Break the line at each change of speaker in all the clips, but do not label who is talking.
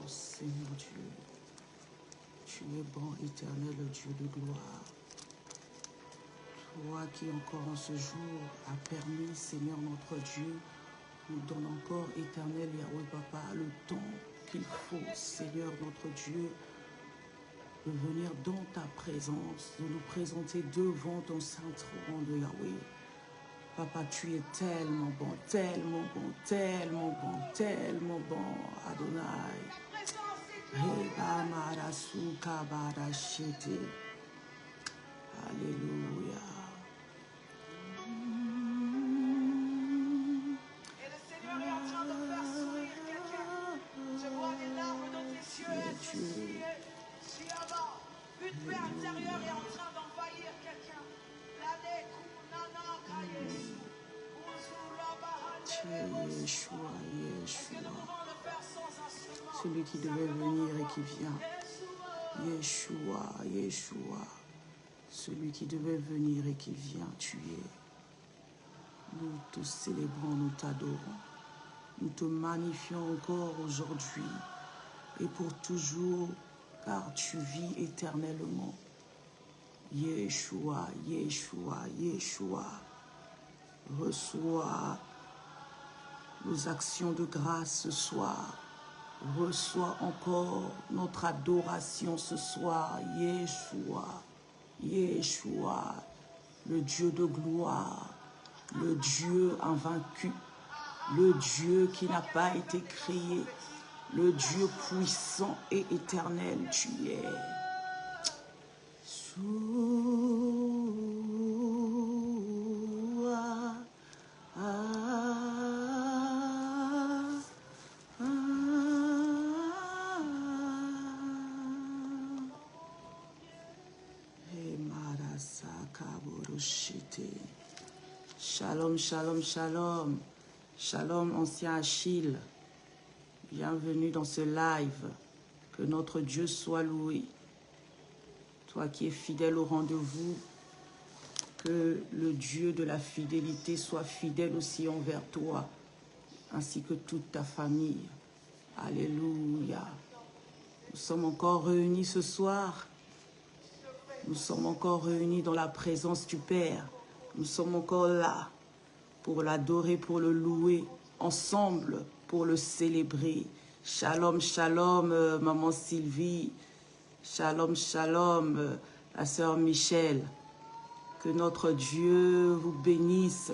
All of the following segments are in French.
Seigneur Dieu. Tu es bon, éternel Dieu de gloire. Toi qui encore en ce jour a permis, Seigneur notre Dieu, nous donne encore, éternel Yahweh Papa, le temps qu'il faut, Seigneur notre Dieu, de venir dans ta présence, de nous présenter devant ton saint trône de Yahweh. Papa, tu es tellement bon, tellement bon, tellement bon, tellement bon, Adonai. Alléluia.
Et le Seigneur est en train de faire sourire quelqu'un. Je vois des larmes dans tes yeux. Une paix intérieure est en train d'envahir quelqu'un.
Yeshua, Yeshua. Celui qui devait venir et qui vient. Yeshua, Yeshua. Celui qui devait venir et qui vient, tu es. Nous te célébrons, nous t'adorons. Nous te magnifions encore aujourd'hui et pour toujours, car tu vis éternellement. Yeshua, Yeshua, Yeshua. Reçois nos actions de grâce ce soir. Reçois encore notre adoration ce soir. Yeshua, Yeshua, le Dieu de gloire, le Dieu invaincu, le Dieu qui n'a pas été créé, le Dieu puissant et éternel, tu es. Shalom, shalom, shalom. Shalom, ancien Achille. Bienvenue dans ce live. Que notre Dieu soit loué. Toi qui es fidèle au rendez-vous, que le Dieu de la fidélité soit fidèle aussi envers toi, ainsi que toute ta famille. Alléluia. Nous sommes encore réunis ce soir. Nous sommes encore réunis dans la présence du Père. Nous sommes encore là pour l'adorer, pour le louer, ensemble pour le célébrer. Shalom, shalom, maman Sylvie. Shalom, shalom, la sœur Michel. Que notre Dieu vous bénisse.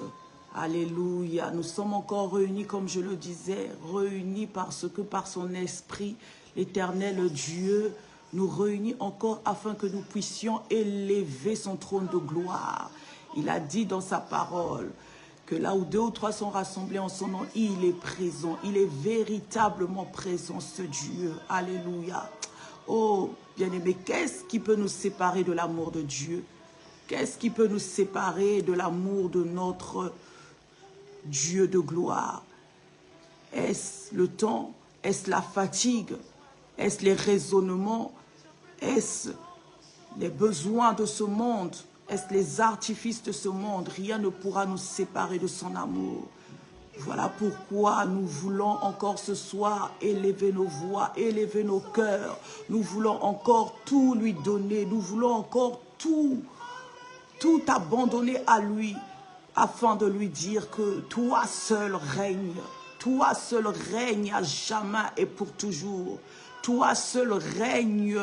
Alléluia. Nous sommes encore réunis, comme je le disais, réunis parce que par son esprit, l'Éternel Dieu nous réunit encore afin que nous puissions élever son trône de gloire. Il a dit dans sa parole que là où 2 ou 3 sont rassemblés en son nom, il est présent. Il est véritablement présent, ce Dieu. Alléluia. Oh, bien-aimé, qu'est-ce qui peut nous séparer de l'amour de Dieu? Qu'est-ce qui peut nous séparer de l'amour de notre Dieu de gloire? Est-ce le temps? Est-ce la fatigue? Est-ce les raisonnements? Est-ce les besoins de ce monde? Est-ce les artifices de ce monde? Rien ne pourra nous séparer de son amour. Voilà pourquoi nous voulons encore ce soir élever nos voix, élever nos cœurs. Nous voulons encore tout lui donner. Nous voulons encore tout abandonner à lui, afin de lui dire que toi seul règne. Toi seul règne à jamais et pour toujours. Toi seul règne,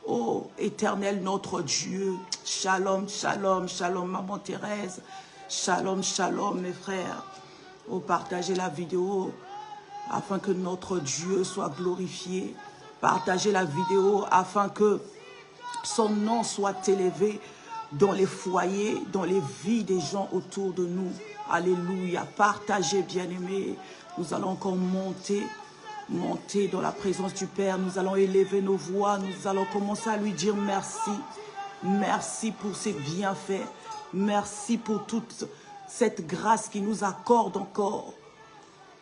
ô éternel notre Dieu. Shalom, shalom, shalom, maman Thérèse. Shalom, shalom, mes frères. Oh, partagez la vidéo afin que notre Dieu soit glorifié. Partagez la vidéo afin que son nom soit élevé dans les foyers, dans les vies des gens autour de nous. Alléluia. Partagez, bien-aimés. Nous allons encore monter dans la présence du Père. Nous allons élever nos voix. Nous allons commencer à lui dire merci. Merci pour ses bienfaits. Merci pour toute cette grâce qu'il nous accorde encore.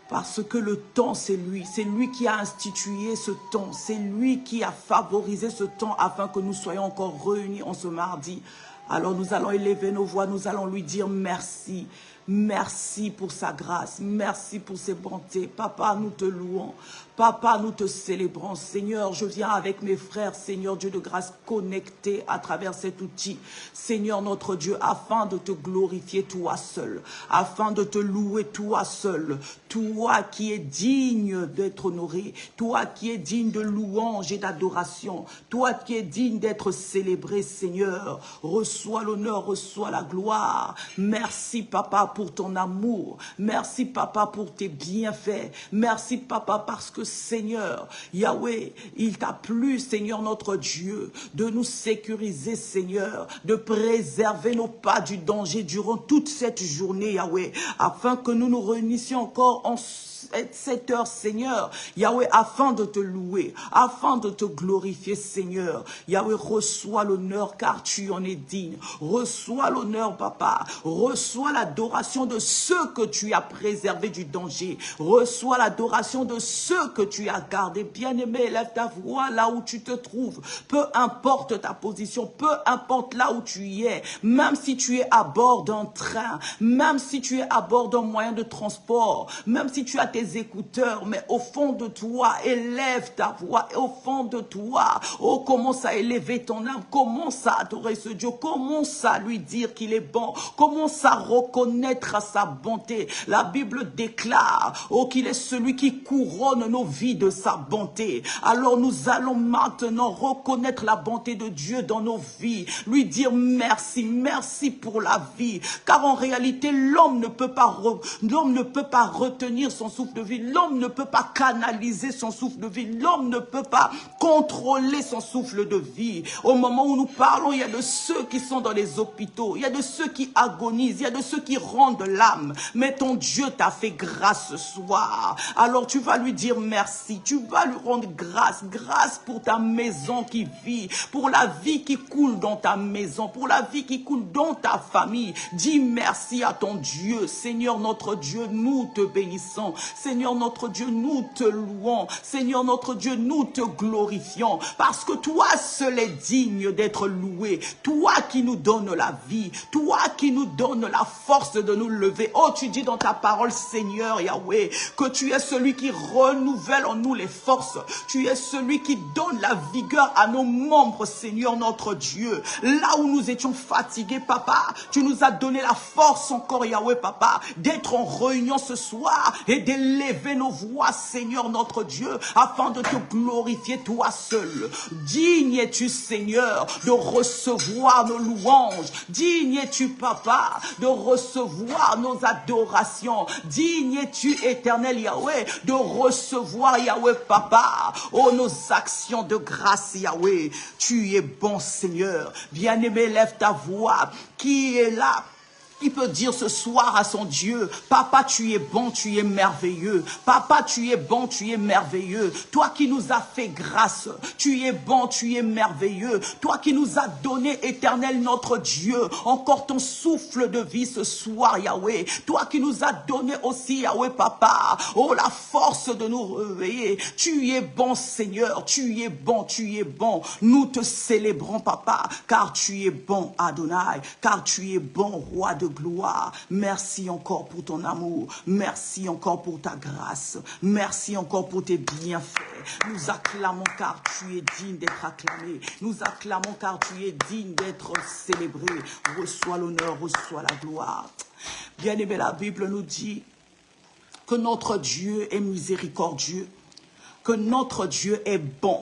Parce que le temps, c'est lui. C'est lui qui a institué ce temps. C'est lui qui a favorisé ce temps afin que nous soyons encore réunis en ce mardi. Alors nous allons élever nos voix. Nous allons lui dire merci. Merci pour sa grâce. Merci pour ses bontés. Papa, nous te louons. Papa, nous te célébrons. Seigneur, je viens avec mes frères, Seigneur Dieu de grâce, connectés à travers cet outil. Seigneur notre Dieu, afin de te glorifier toi seul, afin de te louer toi seul, toi qui es digne d'être honoré, toi qui es digne de louange et d'adoration, toi qui es digne d'être célébré, Seigneur. Reçois l'honneur, reçois la gloire. Merci, Papa, pour ton amour. Merci, Papa, pour tes bienfaits. Merci, Papa, parce que Seigneur, Yahweh, il t'a plu, Seigneur notre Dieu, de nous sécuriser, Seigneur, de préserver nos pas du danger durant toute cette journée, Yahweh, afin que nous nous réunissions encore en cette heure, Seigneur, Yahweh, afin de te louer, afin de te glorifier, Seigneur. Yahweh, reçois l'honneur car tu en es digne. Reçois l'honneur, Papa. Reçois l'adoration de ceux que tu as préservés du danger. Reçois l'adoration de ceux que tu as gardés. Bien-aimé, lève ta voix là où tu te trouves. Peu importe ta position, peu importe là où tu es, même si tu es à bord d'un train, même si tu es à bord d'un moyen de transport, même si tu as tes écouteurs, mais au fond de toi, élève ta voix, et au fond de toi, oh, commence à élever ton âme, commence à adorer ce Dieu, commence à lui dire qu'il est bon, commence à reconnaître sa bonté. La Bible déclare, oh, qu'il est celui qui couronne nos vies de sa bonté. Alors nous allons maintenant reconnaître la bonté de Dieu dans nos vies, lui dire merci, merci pour la vie, car en réalité, l'homme ne peut pas retenir son souffle de vie, l'homme ne peut pas canaliser son souffle de vie, l'homme ne peut pas contrôler son souffle de vie. Au moment où nous parlons, il y a de ceux qui sont dans les hôpitaux, il y a de ceux qui agonisent, il y a de ceux qui rendent l'âme, mais ton Dieu t'a fait grâce ce soir. Alors tu vas lui dire merci, tu vas lui rendre grâce, grâce pour ta maison qui vit, pour la vie qui coule dans ta maison, pour la vie qui coule dans ta famille. Dis merci à ton Dieu. Seigneur notre Dieu, nous te bénissons. Seigneur notre Dieu, nous te louons. Seigneur notre Dieu, nous te glorifions. Parce que toi seul est digne d'être loué. Toi qui nous donnes la vie. Toi qui nous donnes la force de nous lever. Oh, tu dis dans ta parole, Seigneur Yahweh, que tu es celui qui renouvelle en nous les forces. Tu es celui qui donne la vigueur à nos membres, Seigneur notre Dieu. Là où nous étions fatigués, Papa, tu nous as donné la force encore, Yahweh, Papa, d'être en réunion ce soir et d'élever nos voix, Seigneur notre Dieu, afin de te glorifier toi seul. Digne es-tu, Seigneur, de recevoir nos louanges. Digne es-tu, Papa, de recevoir nos adorations. Digne es-tu, éternel Yahweh, de recevoir, Yahweh, Papa, oh, nos actions de grâce, Yahweh. Tu es bon, Seigneur. Bien-aimé, lève ta voix. Qui est là? Il peut dire ce soir à son Dieu, Papa, tu es bon, tu es merveilleux. Papa, tu es bon, tu es merveilleux. Toi qui nous as fait grâce, tu es bon, tu es merveilleux. Toi qui nous as donné, éternel notre Dieu, encore ton souffle de vie ce soir, Yahweh. Toi qui nous as donné aussi, Yahweh, Papa, oh, la force de nous réveiller. Tu es bon, Seigneur, tu es bon, tu es bon. Nous te célébrons, Papa, car tu es bon, Adonai, car tu es bon, Roi de gloire. Merci encore pour ton amour. Merci encore pour ta grâce. Merci encore pour tes bienfaits. Nous acclamons car tu es digne d'être acclamé. Nous acclamons car tu es digne d'être célébré. Reçois l'honneur, reçois la gloire. Bien-aimé, la Bible nous dit que notre Dieu est miséricordieux, que notre Dieu est bon,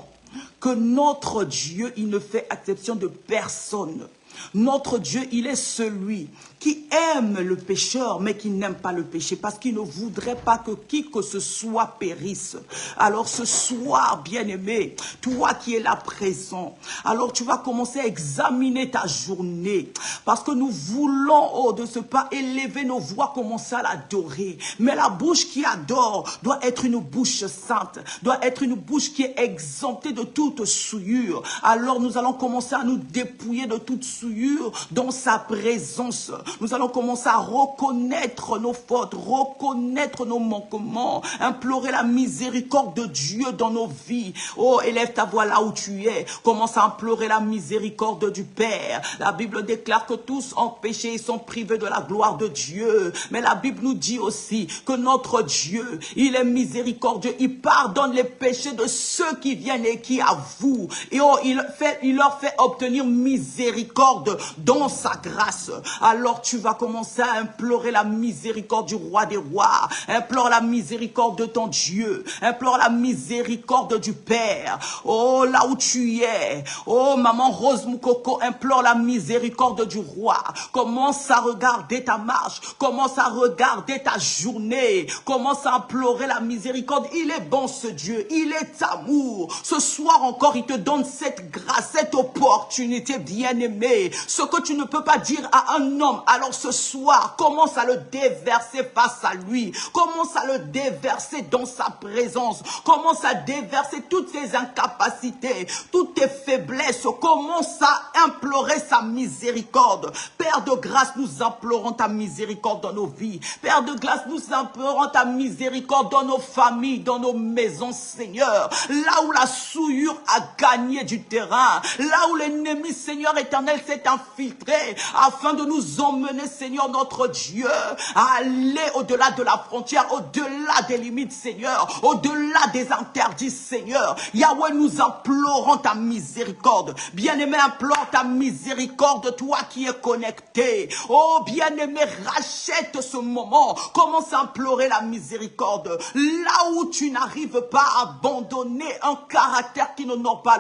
que notre Dieu, il ne fait exception de personne. Notre Dieu, il est celui qui aime le pécheur, mais qui n'aime pas le péché, parce qu'il ne voudrait pas que qui que ce soit périsse. Alors ce soir, bien-aimé, toi qui es là présent, alors tu vas commencer à examiner ta journée, parce que nous voulons, oh, de ce pas élever nos voix, commencer à l'adorer. Mais la bouche qui adore doit être une bouche sainte, doit être une bouche qui est exemptée de toute souillure. Alors nous allons commencer à nous dépouiller de toute souillure, souillure dans sa présence. Nous allons commencer à reconnaître nos fautes, reconnaître nos manquements, implorer la miséricorde de Dieu dans nos vies. Oh, élève ta voix là où tu es. Commence à implorer la miséricorde du Père. La Bible déclare que tous ont péché et sont privés de la gloire de Dieu. Mais la Bible nous dit aussi que notre Dieu, il est miséricordieux. Il pardonne les péchés de ceux qui viennent et qui avouent. Et oh, il leur fait obtenir miséricorde dans sa grâce. Alors tu vas commencer à implorer la miséricorde du roi des rois. Implore la miséricorde de ton Dieu. Implore la miséricorde du Père. Oh, là où tu es. Oh, maman Rose Moukoko, implore la miséricorde du roi. Commence à regarder ta marche. Commence à regarder ta journée. Commence à implorer la miséricorde. Il est bon ce Dieu. Il est amour. Ce soir encore, il te donne cette grâce, cette opportunité, bien-aimé. Ce que tu ne peux pas dire à un homme, alors ce soir, commence à le déverser face à lui. Commence à le déverser dans sa présence. Commence à déverser toutes tes incapacités, toutes tes faiblesses. Commence à implorer sa miséricorde. Père de grâce, nous implorons ta miséricorde dans nos vies. Père de grâce, nous implorons ta miséricorde dans nos familles, dans nos maisons, Seigneur. Là où la souillure a gagné du terrain, là où l'ennemi, Seigneur éternel, s'est infiltré, afin de nous emmener, Seigneur notre Dieu, à aller au-delà de la frontière, au-delà des limites, Seigneur, au-delà des interdits, Seigneur. Yahweh, nous implorons ta miséricorde. Bien-aimé, implore ta miséricorde, toi qui es connecté. Oh, bien-aimé, rachète ce moment. Commence à implorer la miséricorde. Là où tu n'arrives pas à abandonner un caractère qui n'honore pas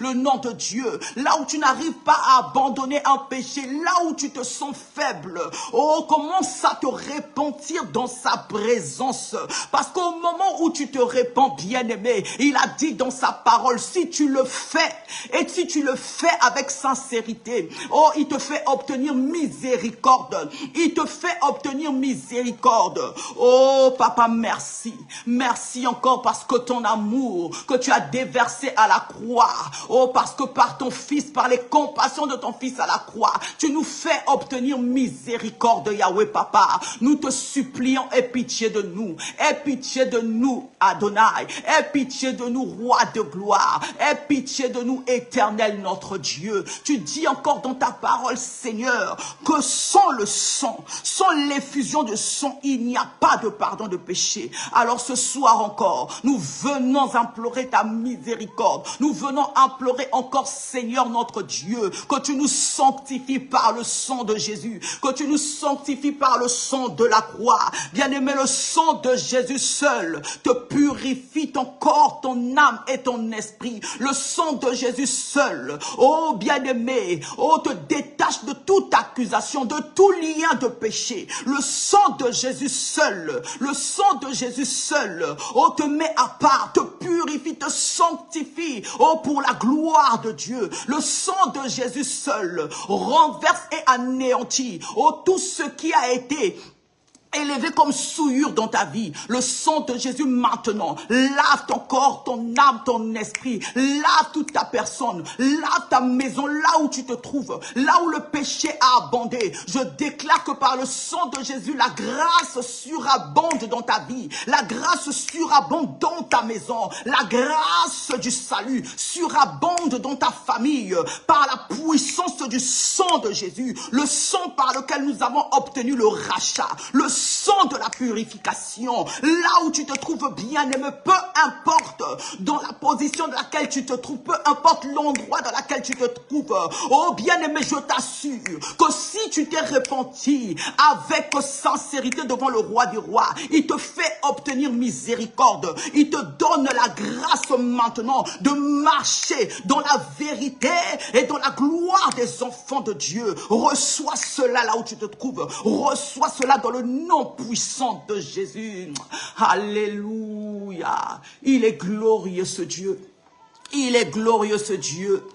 le nom de Dieu. Là où tu n'arrives pas à abandonner un péché. Là où tu te sens faible. Oh, commence à te repentir dans sa présence. Parce qu'au moment où tu te répands, bien-aimé, il a dit dans sa parole, si tu le fais, et si tu le fais avec sincérité, oh, il te fait obtenir miséricorde. Il te fait obtenir miséricorde. Oh, papa, merci. Merci encore parce que ton amour que tu as déversé à la croix, oh, parce que par ton Fils, par les compassions de ton Fils à la croix, tu nous fais obtenir miséricorde, Yahweh, papa. Nous te supplions, aie pitié de nous. Aie pitié de nous, Adonai. Aie pitié de nous, roi de gloire. Aie pitié de nous, éternel notre Dieu. Tu dis encore dans ta parole, Seigneur, que sans le sang, sans l'effusion de sang, il n'y a pas de pardon de péché. Alors ce soir encore, nous venons implorer ta miséricorde. Nous venons implorer encore, Seigneur notre Dieu, que tu nous sanctifies par le sang de Jésus, que tu nous sanctifies par le sang de la croix. Bien-aimé, le sang de Jésus seul te purifie ton corps, ton âme et ton esprit. Le sang de Jésus seul, oh bien-aimé, oh te détache de toute accusation, de tout lien de péché. Le sang de Jésus seul, le sang de Jésus seul, oh te met à part, te purifie, te sanctifie, oh pour la gloire de Dieu. Le sang de Jésus seul renverse et anéantit, oh tout ce qui a été élevé comme souillure dans ta vie. Le sang de Jésus maintenant lave ton corps, ton âme, ton esprit. Lave toute ta personne. Lave ta maison, là où tu te trouves. Là où le péché a abondé. Je déclare que par le sang de Jésus, la grâce surabonde dans ta vie. La grâce surabonde dans ta maison. La grâce du salut surabonde dans ta famille. Par la puissance du sang de Jésus. Le sang par lequel nous avons obtenu le rachat. Le sang de la purification, là où tu te trouves bien-aimé, peu importe dans la position dans laquelle tu te trouves, peu importe l'endroit dans lequel tu te trouves, oh bien-aimé, je t'assure que si tu t'es repenti avec sincérité devant le roi des rois, il te fait obtenir miséricorde, il te donne la grâce maintenant de marcher dans la vérité et dans la gloire des enfants de Dieu. Reçois cela là où tu te trouves, reçois cela dans le nom puissant de Jésus. Alléluia. Il est glorieux ce Dieu. Il est glorieux ce Dieu.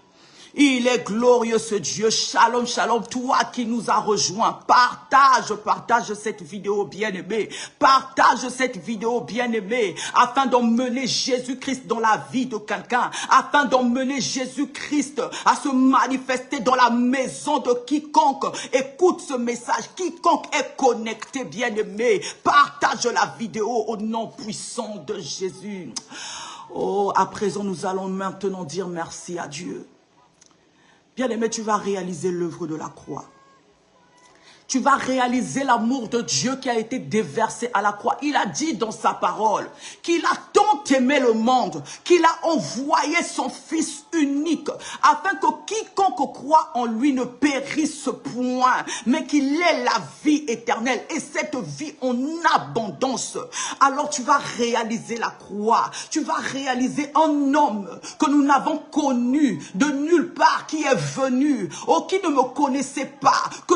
Il est glorieux ce Dieu. Shalom, shalom. Toi qui nous as rejoints, partage cette vidéo bien-aimée. Partage cette vidéo bien-aimée afin d'emmener Jésus-Christ dans la vie de quelqu'un. Afin d'emmener Jésus-Christ à se manifester dans la maison de quiconque écoute ce message. Quiconque est connecté, bien-aimé. Partage la vidéo au nom puissant de Jésus. Oh, à présent, nous allons maintenant dire merci à Dieu. Bien-aimé, tu vas réaliser l'œuvre de la croix. Tu vas réaliser l'amour de Dieu qui a été déversé à la croix. Il a dit dans sa parole qu'il a tant aimé le monde, qu'il a envoyé son Fils unique, afin que quiconque croit en lui ne périsse point, mais qu'il ait la vie éternelle, et cette vie en abondance. Alors tu vas réaliser la croix, tu vas réaliser un homme que nous n'avons connu de nulle part, qui est venu, qui ne me connaissait pas, que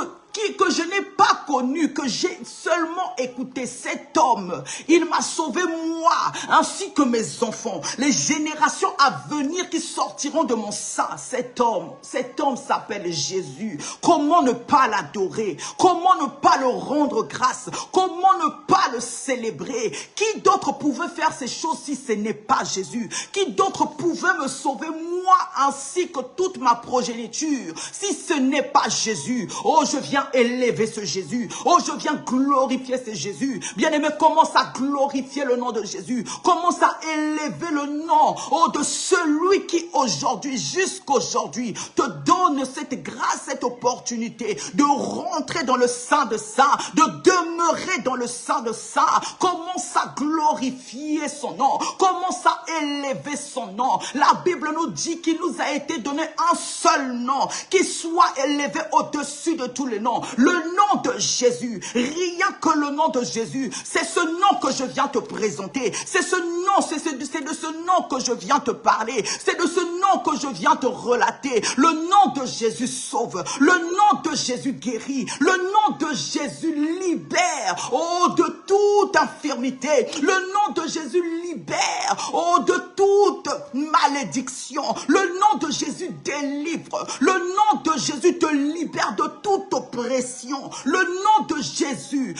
je n'ai pas connu, que j'ai seulement écouté. Cet homme, il m'a sauvé moi, ainsi que mes enfants, les générations à venir qui sortiront de mon sein. Cet homme s'appelle Jésus. Comment ne pas l'adorer? Comment ne pas le rendre grâce? Comment ne pas le célébrer? Qui d'autre pouvait faire ces choses si ce n'est pas Jésus? Qui d'autre pouvait me sauver moi, ainsi que toute ma progéniture, si ce n'est pas Jésus? Oh, je viens élever ce Jésus. Oh, je viens glorifier ce Jésus. Bien-aimé, commence à glorifier le nom de Jésus. Commence à élever le nom de celui qui aujourd'hui, jusqu'aujourd'hui, te donne cette grâce, cette opportunité de rentrer dans le sein de saints, de demeurer dans le sein de saints. Commence à glorifier son nom. Commence à élever son nom. La Bible nous dit qu'il nous a été donné un seul nom qui soit élevé au-dessus de tous les noms. Le nom de Jésus, rien que le nom de Jésus, c'est ce nom que je viens te présenter. C'est ce nom, c'est de ce nom que je viens te parler. C'est de ce nom que je viens te relater. Le nom de Jésus sauve. Le nom de Jésus guérit. Le nom de Jésus libère. Oh, de toute infirmité. Le nom de Jésus libère. Oh, de toute malédiction. Le nom de Jésus délivre. Le nom de Jésus te libère de toute oppression. Le nom de Jésus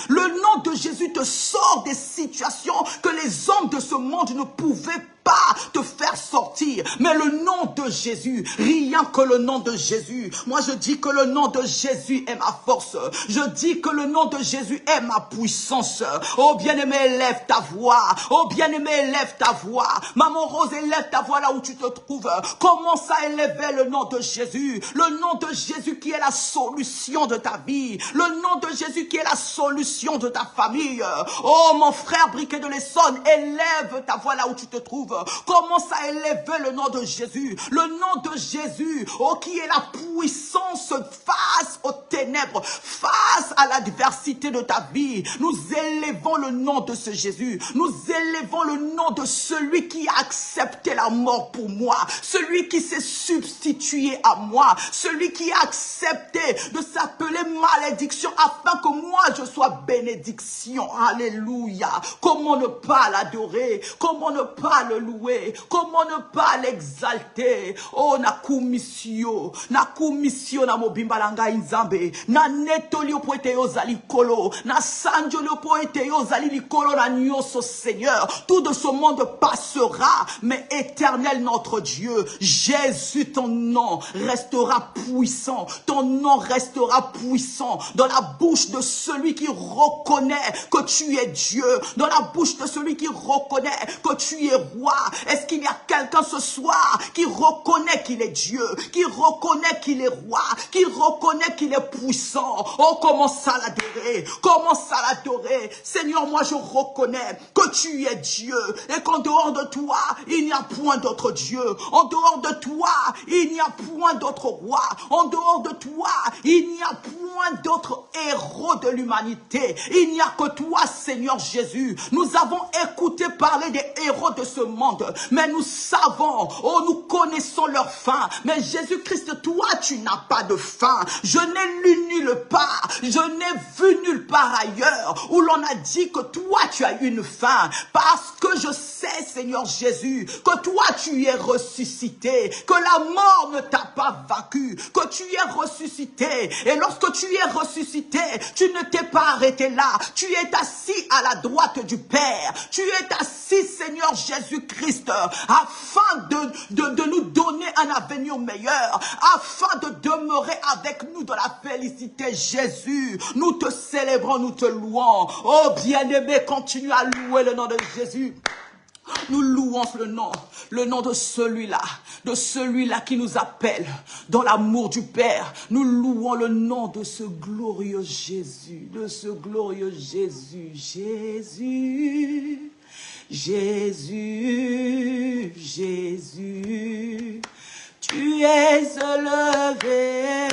te sort des situations que les hommes de ce monde ne pouvaient pas te faire sortir. Mais le nom de Jésus, rien que le nom de Jésus. Moi je dis que le nom de Jésus est ma force. Je dis que le nom de Jésus est ma puissance. Oh bien-aimé, élève ta voix. Oh bien-aimé, élève ta voix. Maman Rose, élève ta voix là où tu te trouves. Commence à élever le nom de Jésus. Le nom de Jésus qui est la solution de ta vie. Le nom de Jésus qui est la solution de ta famille. Oh mon frère Briquet de l'Essonne, élève ta voix là où tu te trouves. Commence à élever le nom de Jésus. Le nom de Jésus, oh, qui est la puissance face aux ténèbres, face à l'adversité de ta vie. Nous élevons le nom de ce Jésus. Nous élevons le nom de celui qui a accepté la mort pour moi. Celui qui s'est substitué à moi. Celui qui a accepté de s'appeler malédiction afin que moi je sois bénédiction. Alléluia. Comment ne pas l'adorer? Comment ne pas le louer? Comment ne pas l'exalter? Oh, na kumisio na mobimba langa inzambe, na netoli opoete yozali kolo, na sanjoli opoete yozali likolo na nyoso Seigneur. Tout de ce monde passera, mais éternel notre Dieu, Jésus, ton nom restera puissant. Ton nom restera puissant dans la bouche de celui qui reconnaît que tu es Dieu, dans la bouche de celui qui reconnaît que tu es roi. Est-ce qu'il y a quelqu'un ce soir qui reconnaît qu'il est Dieu, qui reconnaît qu'il est roi, qui reconnaît qu'il est puissant? Oh, commence à l'adorer, commence à l'adorer. Seigneur, moi je reconnais que tu es Dieu et qu'en dehors de toi, il n'y a point d'autre Dieu. En dehors de toi, il n'y a point d'autre roi. En dehors de toi, il n'y a point d'autre héros de l'humanité. Il n'y a que toi, Seigneur Jésus. Nous avons écouté parler des héros de ce monde, mais nous savons, oh, nous connaissons connaissons leur fin. Mais Jésus-Christ, toi, tu n'as pas de fin. Je n'ai lu nulle part. Je n'ai vu nulle part ailleurs où l'on a dit que toi, tu as une fin. Parce que je sais, Seigneur Jésus, que toi, tu es ressuscité, que la mort ne t'a pas vaincu, que tu es ressuscité. Et lorsque tu es ressuscité, tu ne t'es pas arrêté là. Tu es assis à la droite du Père. Tu es assis, Seigneur Jésus-Christ, afin de nous donner un avenir meilleur, afin de demeurer avec nous dans la félicité. Jésus, nous te célébrons, nous te louons. Oh bien-aimé, continue à louer le nom de Jésus. Nous louons le nom de celui-là qui nous appelle dans l'amour du Père. Nous louons le nom de ce glorieux Jésus, Jésus, Jésus, Jésus, tu es élevé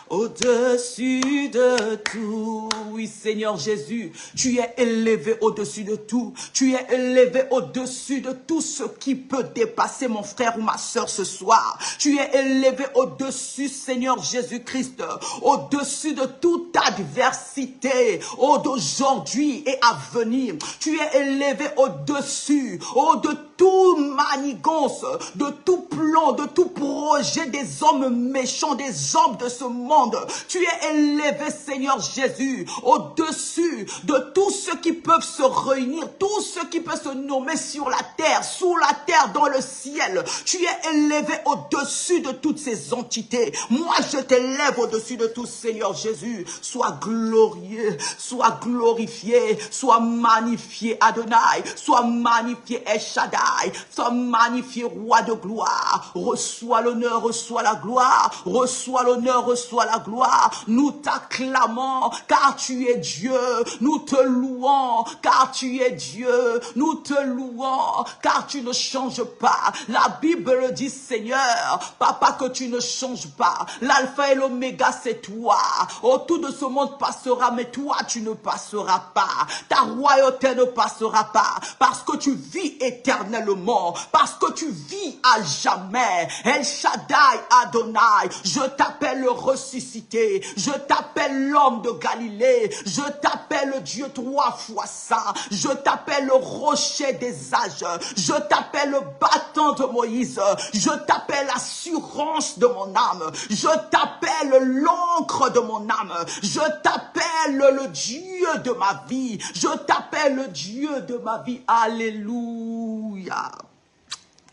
au-dessus de tout. Oui, Seigneur Jésus, tu es élevé au-dessus de tout. Tu es élevé au-dessus de tout ce qui peut dépasser mon frère ou ma soeur ce soir. Tu es élevé au-dessus, Seigneur Jésus-Christ, au-dessus de toute adversité, d'aujourd'hui et à venir. Tu es élevé au-dessus, de tout manigance, de tout plan, de tout projet des hommes méchants, des hommes de ce monde. Tu es élevé, Seigneur Jésus, au-dessus de tous ceux qui peuvent se réunir, tous ceux qui peuvent se nommer sur la terre, sous la terre, dans le ciel. Tu es élevé au-dessus de toutes ces entités. Moi, je t'élève au-dessus de tout, Seigneur Jésus. Sois glorieux, sois glorifié, sois magnifié, Adonai, sois magnifié, El Shaddai, sois magnifié, Roi de gloire. Reçois l'honneur, reçois la gloire, reçois l'honneur, reçois la gloire. Nous t'acclamons car tu es Dieu. Nous te louons car tu es Dieu. Nous te louons car tu ne changes pas. La Bible dit, Seigneur, Papa, que tu ne changes pas. L'alpha et l'oméga, c'est toi. Oh, tout de ce monde passera, mais toi, tu ne passeras pas. Ta royauté ne passera pas parce que tu vis éternellement, parce que tu vis à jamais. El Shaddai, Adonai, je t'appelle le ressuscité, je t'appelle l'homme de Galilée, je t'appelle le Dieu 3 fois saint, je t'appelle le rocher des âges, je t'appelle le battant de Moïse, je t'appelle l'assurance de mon âme, je t'appelle l'encre de mon âme, je t'appelle le Dieu de ma vie, je t'appelle le Dieu de ma vie. Alléluia.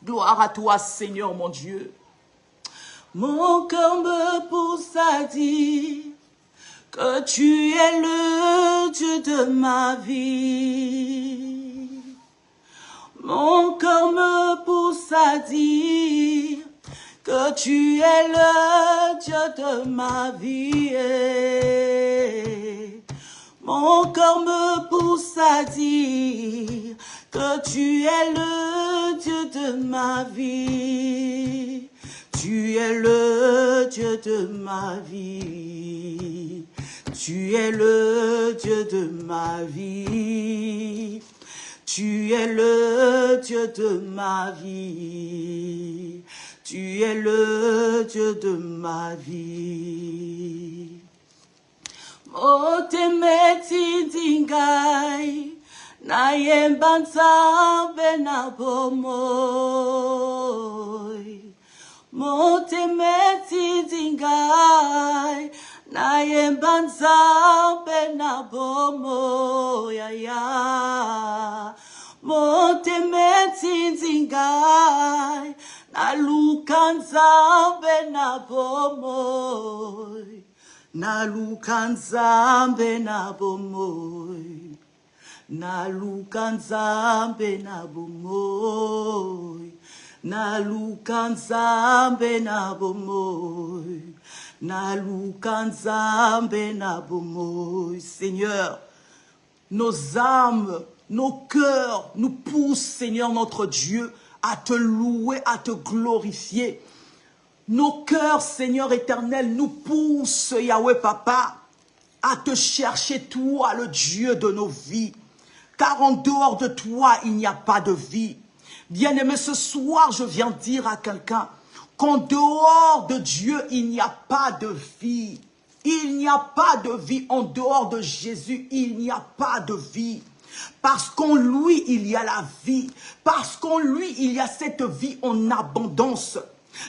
Gloire à toi, Seigneur mon Dieu. Mon cœur me pousse à dire que tu es le Dieu de ma vie. Mon cœur me pousse à dire que tu es le Dieu de ma vie. Mon cœur me pousse à dire que tu es le Dieu de ma vie. Tu es le Dieu de ma vie. Tu es le Dieu de ma vie. Tu es le Dieu de ma vie. Tu es le Dieu de ma vie. Motemeti dingai na yembanza bena bomoy. Motemeti dingai na yembanza bena bomoy ya. Motemeti dingai na lukanza bena bomoy. Na lukanzambe na bomoy, na lukanzambe na bomoy, na lukanzambe na bomoy, na lukanzambe na bomoy. Seigneur, nos âmes, nos cœurs nous poussent, Seigneur notre Dieu, à te louer, à te glorifier. Nos cœurs, Seigneur éternel, nous poussent, Yahweh Papa, à te chercher, toi, le Dieu de nos vies. Car en dehors de toi, il n'y a pas de vie. Bien-aimé, ce soir, je viens dire à quelqu'un qu'en dehors de Dieu, il n'y a pas de vie. Il n'y a pas de vie. En dehors de Jésus, il n'y a pas de vie. Parce qu'en lui, il y a la vie. Parce qu'en lui, il y a cette vie en abondance.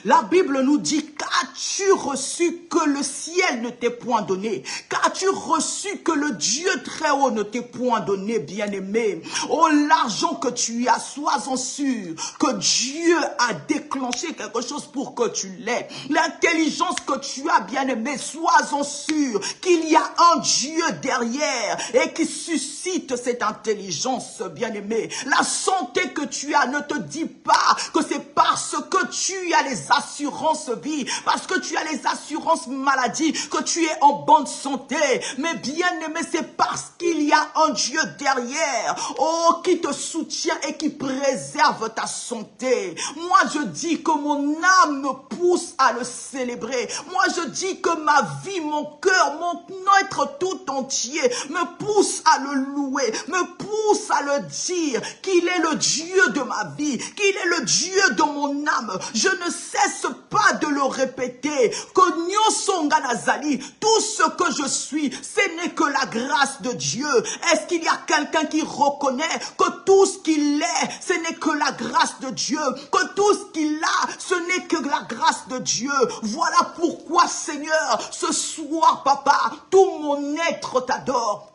La Bible nous dit, qu'as-tu reçu que le ciel ne t'ait point donné? Qu'as-tu reçu que le Dieu très haut ne t'ait point donné, bien-aimé? Oh, l'argent que tu as, sois-en sûr que Dieu a déclenché quelque chose pour que tu l'aies. L'intelligence que tu as, bien-aimé, sois-en sûr qu'il y a un Dieu derrière et qui suscite cette intelligence, bien-aimé. La santé que tu as, ne te dis pas que c'est parce que tu as les assurances vie, parce que tu as les assurances maladie, que tu es en bonne santé. Mais bien aimé, c'est parce qu'il y a un Dieu derrière, oh, qui te soutient et qui préserve ta santé. Moi, je dis que mon âme me pousse à le célébrer. Moi, je dis que ma vie, mon cœur, mon être tout entier me pousse à le louer, me pousse à le dire qu'il est le Dieu de ma vie, qu'il est le Dieu de mon âme. Je ne cesse pas de le répéter, que Nyosonga Nazali, tout ce que je suis, ce n'est que la grâce de Dieu. Est-ce qu'il y a quelqu'un qui reconnaît que tout ce qu'il est, ce n'est que la grâce de Dieu, que tout ce qu'il a, ce n'est que la grâce de Dieu? Voilà pourquoi, Seigneur, ce soir, Papa, tout mon être t'adore.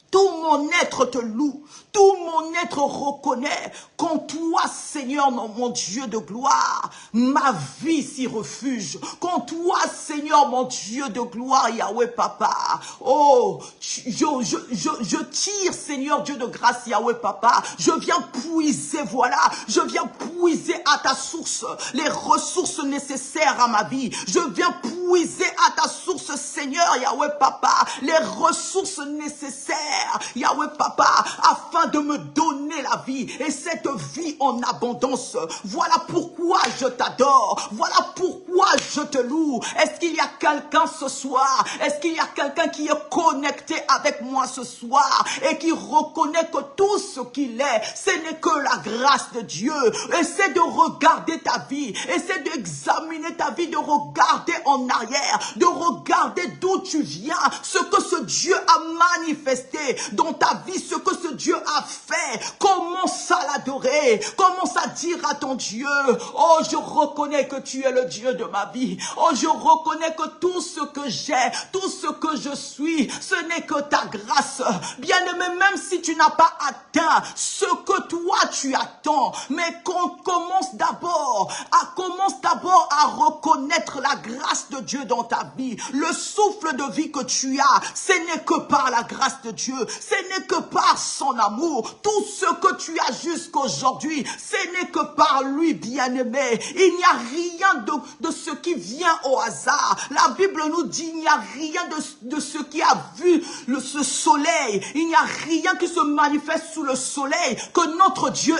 Tout mon être te loue, tout mon être reconnaît qu'en toi, Seigneur, mon Dieu de gloire, ma vie s'y refuge. Qu'en toi, Seigneur, mon Dieu de gloire, Yahweh Papa. Oh, je tire, Seigneur Dieu de grâce, Yahweh Papa. Je viens puiser, voilà, je viens puiser à ta source les ressources nécessaires à ma vie. Je viens puiser à ta source, Seigneur, Yahweh Papa, les ressources nécessaires, Yahweh Papa, afin de me donner la vie, et cette vie en abondance. Voilà pourquoi je t'adore, voilà pourquoi je te loue. Est-ce qu'il y a quelqu'un ce soir, est-ce qu'il y a quelqu'un qui est connecté avec moi ce soir, et qui reconnaît que tout ce qu'il est, ce n'est que la grâce de Dieu? Essaie de regarder ta vie, essaie d'examiner ta vie, de regarder en arrière, de regarder d'où tu viens, ce que ce Dieu a manifesté dans ta vie, ce que ce Dieu a fait. Commence à l'adorer, commence à dire à ton Dieu, oh, je reconnais que tu es le Dieu de ma vie. Oh, je reconnais que tout ce que j'ai, tout ce que je suis, ce n'est que ta grâce. Bien-aimé, même si tu n'as pas atteint ce que toi tu attends, mais qu'on commence d'abord à reconnaître la grâce de Dieu dans ta vie. Le souffle de vie que tu as, ce n'est que par la grâce de Dieu, ce n'est que par son amour. Tout ce que tu as jusqu'aujourd'hui, ce n'est que par lui, bien-aimé. Il n'y a rien de ce qui vient au hasard. La Bible nous dit, il n'y a rien de ce qui a vu ce soleil. Il n'y a rien qui se manifeste sous le soleil que notre Dieu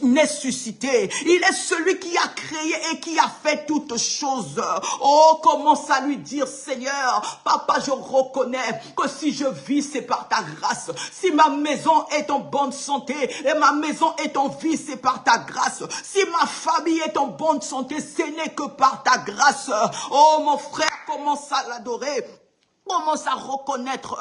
n'est suscité. Il est celui qui a créé et qui a fait toutes choses. Oh, commence à lui dire, Seigneur, Papa, je reconnais que si je vis, c'est par ta grâce. Si ma maison est en bonne santé et ma maison est en vie, c'est par ta grâce. Si ma famille est en bonne santé, ce n'est que par ta grâce. Oh, mon frère, commence à l'adorer. Commence à reconnaître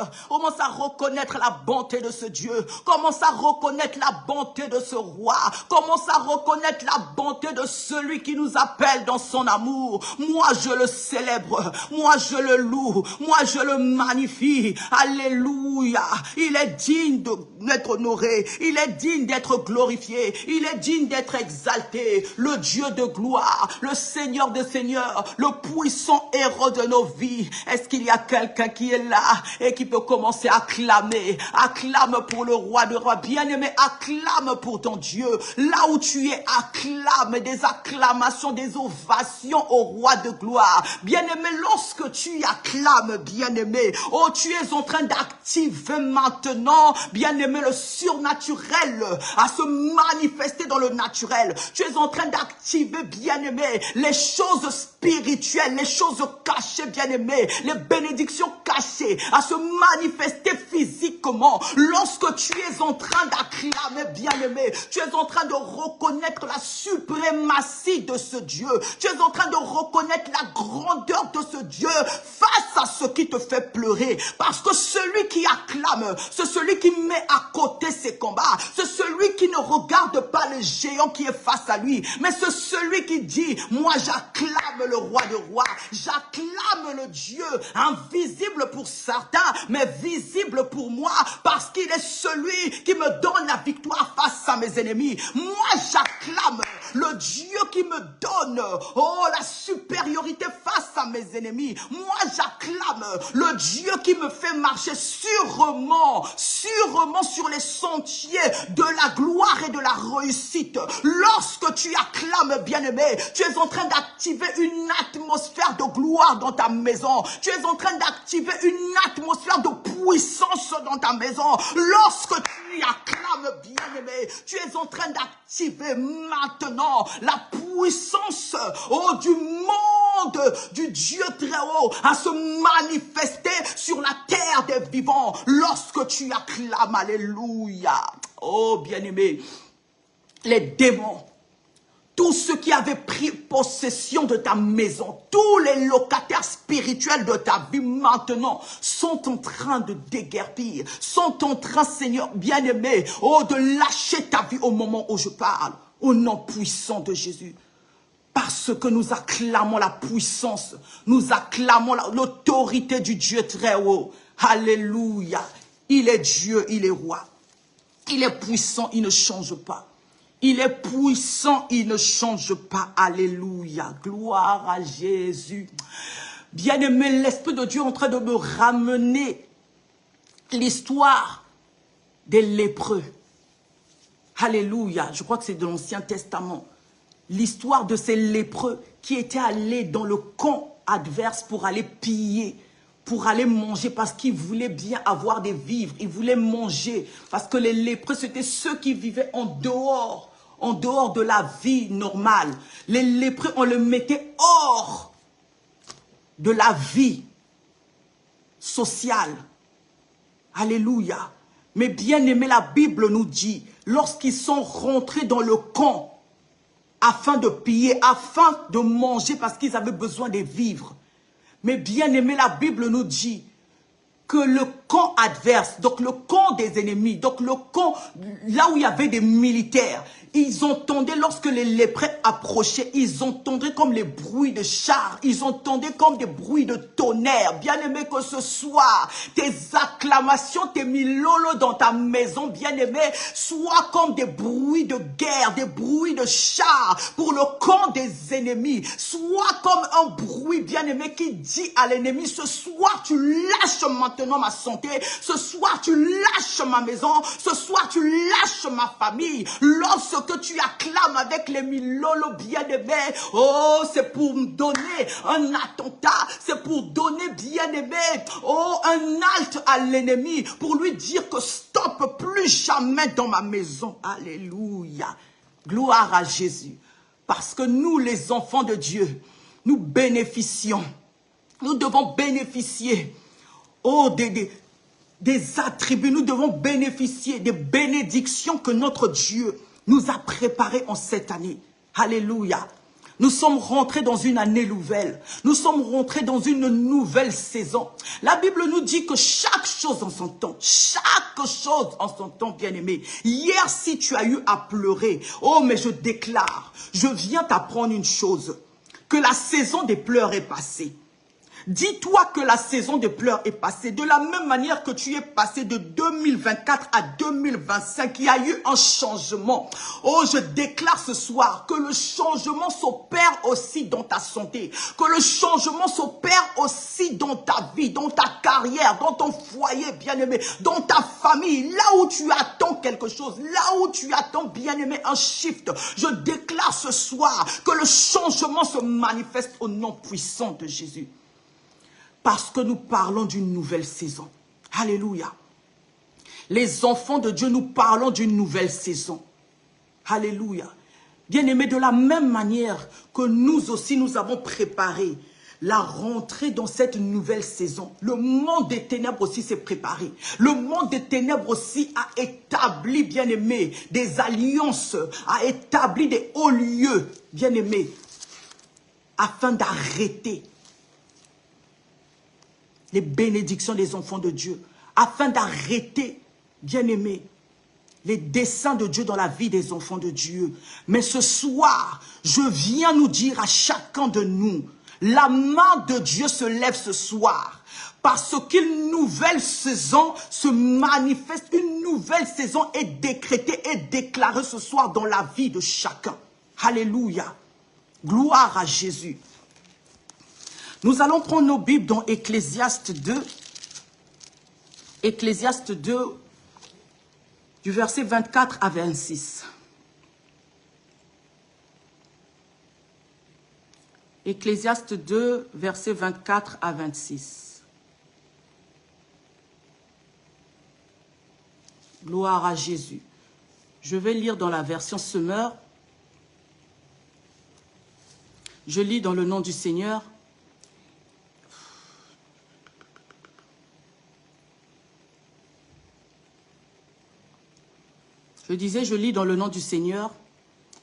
la bonté de ce Dieu. Commence à reconnaître la bonté de ce roi. Commence à reconnaître la bonté de celui qui nous appelle dans son amour. Moi, je le célèbre. Moi, je le loue. Moi, je le magnifie. Alléluia. Il est digne d'être honoré. Il est digne d'être glorifié. Il est digne d'être exalté. Le Dieu de gloire, le Seigneur des seigneurs, le puissant héros de nos vies. Est-ce qu'il y a quelqu'un qui est là et qui peut commencer à acclamer? Acclame pour le roi de rois. Bien-aimé, acclame pour ton Dieu. Là où tu es, acclame, des acclamations, des ovations au roi de gloire. Bien-aimé, lorsque tu acclames, bien-aimé, oh, tu es en train d'activer maintenant, bien-aimé, le surnaturel à se manifester dans le naturel. Tu es en train d'activer, bien-aimé, les choses spirituelles, les choses cachées, bien-aimé, les bénédictions cachées cacher, à se manifester physiquement. Lorsque tu es en train d'acclamer, bien-aimé, tu es en train de reconnaître la suprématie de ce Dieu. Tu es en train de reconnaître la grandeur de ce Dieu face à ce qui te fait pleurer. Parce que celui qui acclame, c'est celui qui met à côté ses combats. C'est celui qui ne regarde pas le géant qui est face à lui. Mais c'est celui qui dit, moi j'acclame le roi des rois. J'acclame le Dieu invisible pour certains, mais visible pour moi. Parce qu'il est celui qui me donne la victoire face à mes ennemis. Moi j'acclame le Dieu qui me donne la supériorité face à mes ennemis. Moi j'acclame le Dieu qui me fait marcher sûrement sur les sentiers de la gloire et de la réussite. Lorsque tu acclames, bien-aimé, tu es en train d'activer une atmosphère de gloire dans ta maison. Tu es en train d'activer une atmosphère de puissance dans ta maison. Lorsque tu acclames, bien-aimé, tu es en train d'activer maintenant la puissance du monde du Dieu très haut à se manifester sur la terre des vivants. Lorsque tu acclames, alléluia. Oh, bien-aimé, les démons, tous ceux qui avaient pris possession de ta maison, tous les locataires spirituels de ta vie maintenant sont en train de déguerpir, sont en train, Seigneur bien-aimé, de lâcher ta vie au moment où je parle, au nom puissant de Jésus. Parce que nous acclamons la puissance, nous acclamons l'autorité du Dieu très haut. Alléluia. Il est Dieu, il est roi. Il est puissant, il ne change pas. Il est puissant, il ne change pas. Alléluia. Gloire à Jésus. Bien-aimé, l'Esprit de Dieu est en train de me ramener l'histoire des lépreux. Alléluia. Je crois que c'est de l'Ancien Testament. L'histoire de ces lépreux qui étaient allés dans le camp adverse pour aller piller, pour aller manger, parce qu'ils voulaient bien avoir des vivres. Ils voulaient manger, parce que les lépreux, c'était ceux qui vivaient en dehors de la vie normale. Les lépreux, on les mettait hors de la vie sociale. Alléluia. Mais bien aimé, la Bible nous dit, lorsqu'ils sont rentrés dans le camp, afin de piller, afin de manger, parce qu'ils avaient besoin de vivre. Mais bien aimé, la Bible nous dit que le camp adverse, donc le camp des ennemis, donc le camp là où il y avait des militaires, ils entendaient lorsque les lépreux approchaient, ils entendaient comme les bruits de chars, ils entendaient comme des bruits de tonnerre. Bien aimé, que ce soit tes acclamations, tes milolo dans ta maison, bien aimé, soit comme des bruits de guerre, des bruits de chars pour le camp des ennemis, soit comme un bruit, bien aimé, qui dit à l'ennemi, ce soir tu lâches maintenant ma santé, ce soir tu lâches ma maison, ce soir tu lâches ma famille. Lorsque tu acclames avec les milolo bien-aimés, oh, c'est pour me donner un attentat, c'est pour donner bien-aimé, oh, un halte à l'ennemi, pour lui dire que stop, plus jamais dans ma maison. Alléluia. Gloire à Jésus. Parce que nous, les enfants de Dieu, nous bénéficions, nous devons bénéficier, oh, des attributs, nous devons bénéficier des bénédictions que notre Dieu nous a préparées en cette année. Alléluia. Nous sommes rentrés dans une année nouvelle. Nous sommes rentrés dans une nouvelle saison. La Bible nous dit que chaque chose en son temps. Chaque chose en son temps, bien-aimé. Hier, si tu as eu à pleurer, oh, mais je déclare, je viens t'apprendre une chose, que la saison des pleurs est passée. Dis-toi que la saison de pleurs est passée. De la même manière que tu es passé de 2024 à 2025, il y a eu un changement. Oh, je déclare ce soir que le changement s'opère aussi dans ta santé. Que le changement s'opère aussi dans ta vie, dans ta carrière, dans ton foyer, bien-aimé, dans ta famille. Là où tu attends quelque chose, là où tu attends, bien-aimé, un shift. Je déclare ce soir que le changement se manifeste au nom puissant de Jésus. Parce que nous parlons d'une nouvelle saison. Alléluia. Les enfants de Dieu, nous parlons d'une nouvelle saison. Alléluia. Bien-aimés, de la même manière que nous aussi, nous avons préparé la rentrée dans cette nouvelle saison. Le monde des ténèbres aussi s'est préparé. Le monde des ténèbres aussi a établi, bien-aimés, des alliances, a établi des hauts lieux, bien-aimés, afin d'arrêter les bénédictions des enfants de Dieu, afin d'arrêter, bien-aimés, les desseins de Dieu dans la vie des enfants de Dieu. Mais ce soir, je viens nous dire à chacun de nous, la main de Dieu se lève ce soir. Parce qu'une nouvelle saison se manifeste, une nouvelle saison est décrétée et déclarée ce soir dans la vie de chacun. Alléluia. Gloire à Jésus. Nous allons prendre nos Bibles dans Ecclésiaste 2. Ecclésiaste 2, du verset 24 à 26. Ecclésiaste 2, verset 24 à 26. Gloire à Jésus. Je vais lire dans la version Semeur. Je lis dans le nom du Seigneur. Je disais, je lis dans le nom du Seigneur,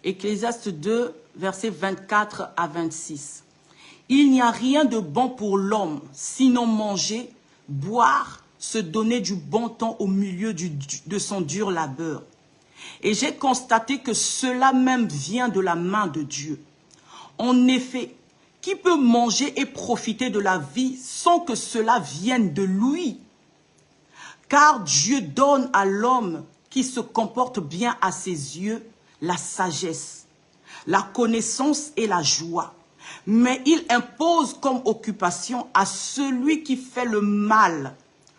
Ecclésiaste 2, versets 24 à 26. Il n'y a rien de bon pour l'homme, sinon manger, boire, se donner du bon temps au milieu de son dur labeur. Et j'ai constaté que cela même vient de la main de Dieu. En effet, qui peut manger et profiter de la vie sans que cela vienne de lui? Car Dieu donne à l'homme qui se comporte bien à ses yeux, la sagesse, la connaissance et la joie. Mais il impose comme occupation à celui qui fait le mal,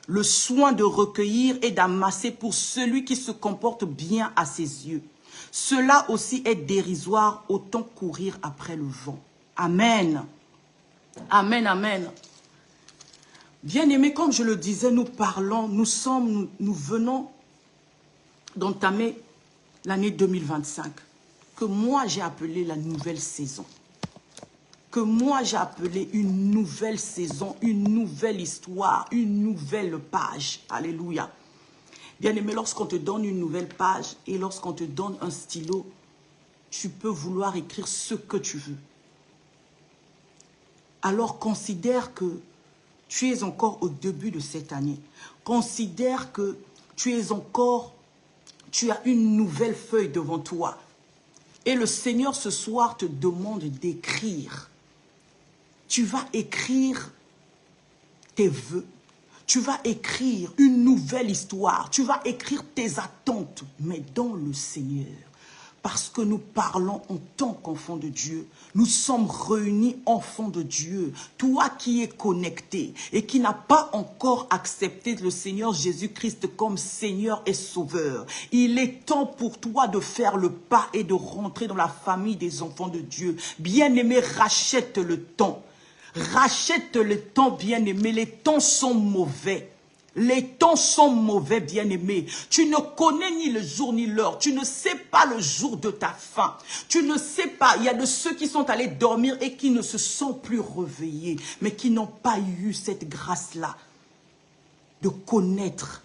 le soin de recueillir et d'amasser pour celui qui se comporte bien à ses yeux. Cela aussi est dérisoire, autant courir après le vent. Amen. Amen, amen. Bien-aimés, comme je le disais, nous parlons, nous venons d'entamer l'année 2025, que moi j'ai appelé la nouvelle saison, que moi j'ai appelé une nouvelle saison, une nouvelle histoire, une nouvelle page. Alléluia. Bien-aimé, lorsqu'on te donne une nouvelle page et lorsqu'on te donne un stylo, tu peux vouloir écrire ce que tu veux. Alors considère que tu es encore au début de cette année. Considère que tu as une nouvelle feuille devant toi. Et le Seigneur ce soir te demande d'écrire. Tu vas écrire tes vœux. Tu vas écrire une nouvelle histoire. Tu vas écrire tes attentes, mais dans le Seigneur. Parce que nous parlons en tant qu'enfants de Dieu. Nous sommes réunis enfants de Dieu. Toi qui es connecté et qui n'as pas encore accepté le Seigneur Jésus-Christ comme Seigneur et Sauveur. Il est temps pour toi de faire le pas et de rentrer dans la famille des enfants de Dieu. Bien-aimé, rachète le temps. Rachète le temps, bien-aimé. Les temps sont mauvais. Les temps sont mauvais, bien-aimé. Tu ne connais ni le jour ni l'heure. Tu ne sais pas le jour de ta fin. Tu ne sais pas. Il y a de ceux qui sont allés dormir et qui ne se sont plus réveillés, mais qui n'ont pas eu cette grâce-là de connaître,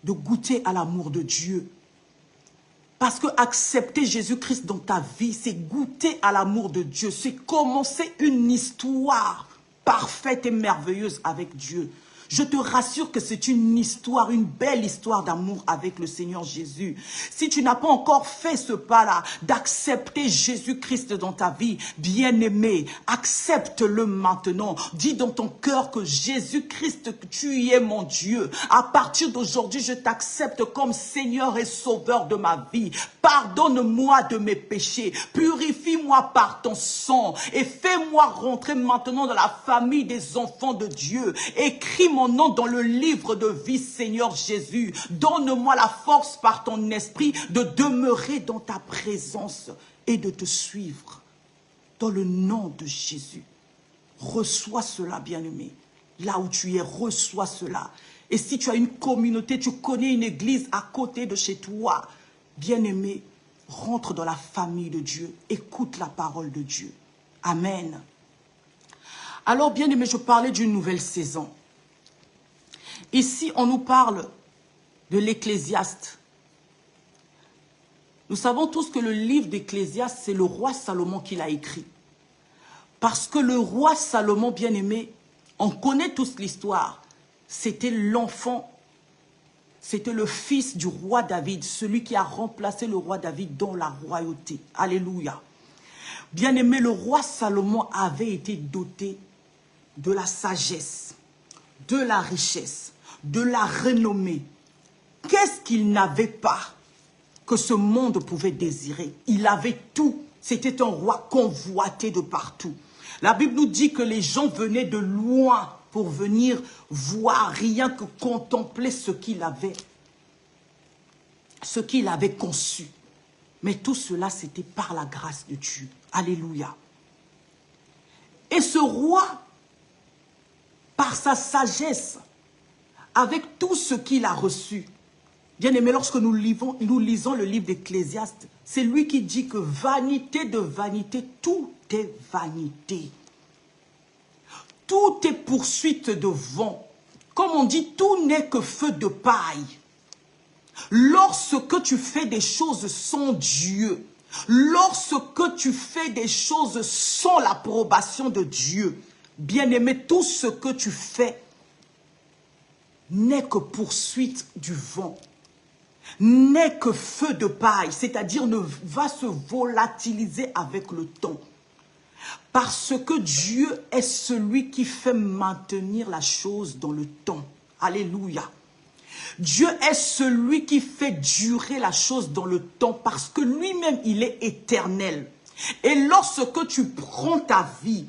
de goûter à l'amour de Dieu. Parce que accepter Jésus-Christ dans ta vie, c'est goûter à l'amour de Dieu. C'est commencer une histoire parfaite et merveilleuse avec Dieu. Je te rassure que c'est une histoire, une belle histoire d'amour avec le Seigneur Jésus. Si tu n'as pas encore fait ce pas-là, d'accepter Jésus-Christ dans ta vie, bien-aimé, accepte-le maintenant. Dis dans ton cœur que Jésus-Christ, que tu es mon Dieu. À partir d'aujourd'hui, je t'accepte comme Seigneur et Sauveur de ma vie. Pardonne-moi de mes péchés. Purifie-moi par ton sang et fais-moi rentrer maintenant dans la famille des enfants de Dieu. Écris mon nom dans le livre de vie, Seigneur Jésus. Donne-moi la force par ton esprit de demeurer dans ta présence et de te suivre. Dans le nom de Jésus. Reçois cela, bien-aimé. Là où tu es, reçois cela. Et si tu as une communauté, tu connais une église à côté de chez toi, bien-aimé, rentre dans la famille de Dieu. Écoute la parole de Dieu. Amen. Alors, bien aimé, je parlais d'une nouvelle saison. Ici, on nous parle de l'Ecclésiaste. Nous savons tous que le livre d'Ecclésiaste, c'est le roi Salomon qui l'a écrit. Parce que le roi Salomon, bien aimé, on connaît tous l'histoire. C'était l'enfant, c'était le fils du roi David, celui qui a remplacé le roi David dans la royauté. Alléluia. Bien aimé, le roi Salomon avait été doté de la sagesse, de la richesse, de la renommée. Qu'est-ce qu'il n'avait pas que ce monde pouvait désirer? Il avait tout. C'était un roi convoité de partout. La Bible nous dit que les gens venaient de loin pour venir voir, rien que contempler ce qu'il avait conçu. Mais tout cela, c'était par la grâce de Dieu. Alléluia. Et ce roi, par sa sagesse, avec tout ce qu'il a reçu, bien aimé, lorsque nous lisons le livre d'Ecclésiaste, c'est lui qui dit que vanité de vanité, tout est vanité. Tout est poursuite de vent. Comme on dit, tout n'est que feu de paille. Lorsque tu fais des choses sans Dieu, lorsque tu fais des choses sans l'approbation de Dieu, bien-aimé, tout ce que tu fais n'est que poursuite du vent, n'est que feu de paille, c'est-à-dire ne va se volatiliser avec le temps. Parce que Dieu est celui qui fait maintenir la chose dans le temps. Alléluia. Dieu est celui qui fait durer la chose dans le temps parce que lui-même, il est éternel. Et lorsque tu prends ta vie,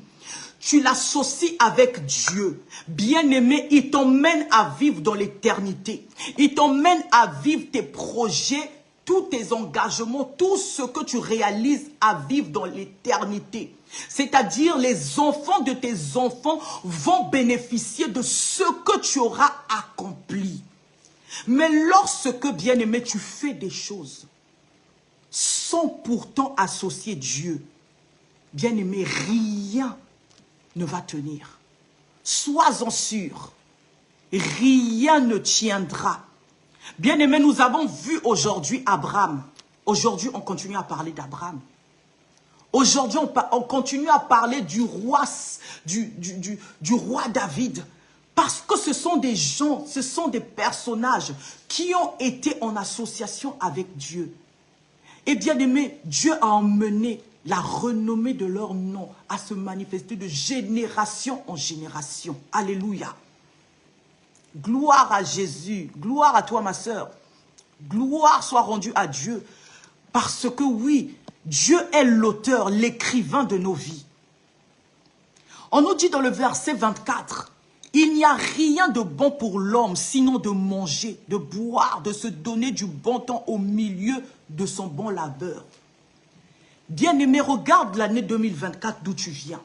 tu l'associes avec Dieu. Bien-aimé, il t'emmène à vivre dans l'éternité. Il t'emmène à vivre tes projets, tous tes engagements, tout ce que tu réalises à vivre dans l'éternité. C'est-à-dire, les enfants de tes enfants vont bénéficier de ce que tu auras accompli. Mais lorsque, bien-aimé, tu fais des choses sans pourtant associer Dieu, bien-aimé, rien ne va tenir. Sois-en sûr, rien ne tiendra. Bien-aimé, nous avons vu aujourd'hui Abraham. Aujourd'hui, on continue à parler d'Abraham. Aujourd'hui, on continue à parler du roi, du roi David. Parce que ce sont des gens, ce sont des personnages qui ont été en association avec Dieu. Et bien aimé, Dieu a emmené la renommée de leur nom à se manifester de génération en génération. Alléluia. Gloire à Jésus. Gloire à toi, ma sœur. Gloire soit rendue à Dieu. Parce que oui, Dieu est l'auteur, l'écrivain de nos vies. On nous dit dans le verset 24, « Il n'y a rien de bon pour l'homme, sinon de manger, de boire, de se donner du bon temps au milieu de son bon labeur. » Bien-aimé, regarde l'année 2024 d'où tu viens.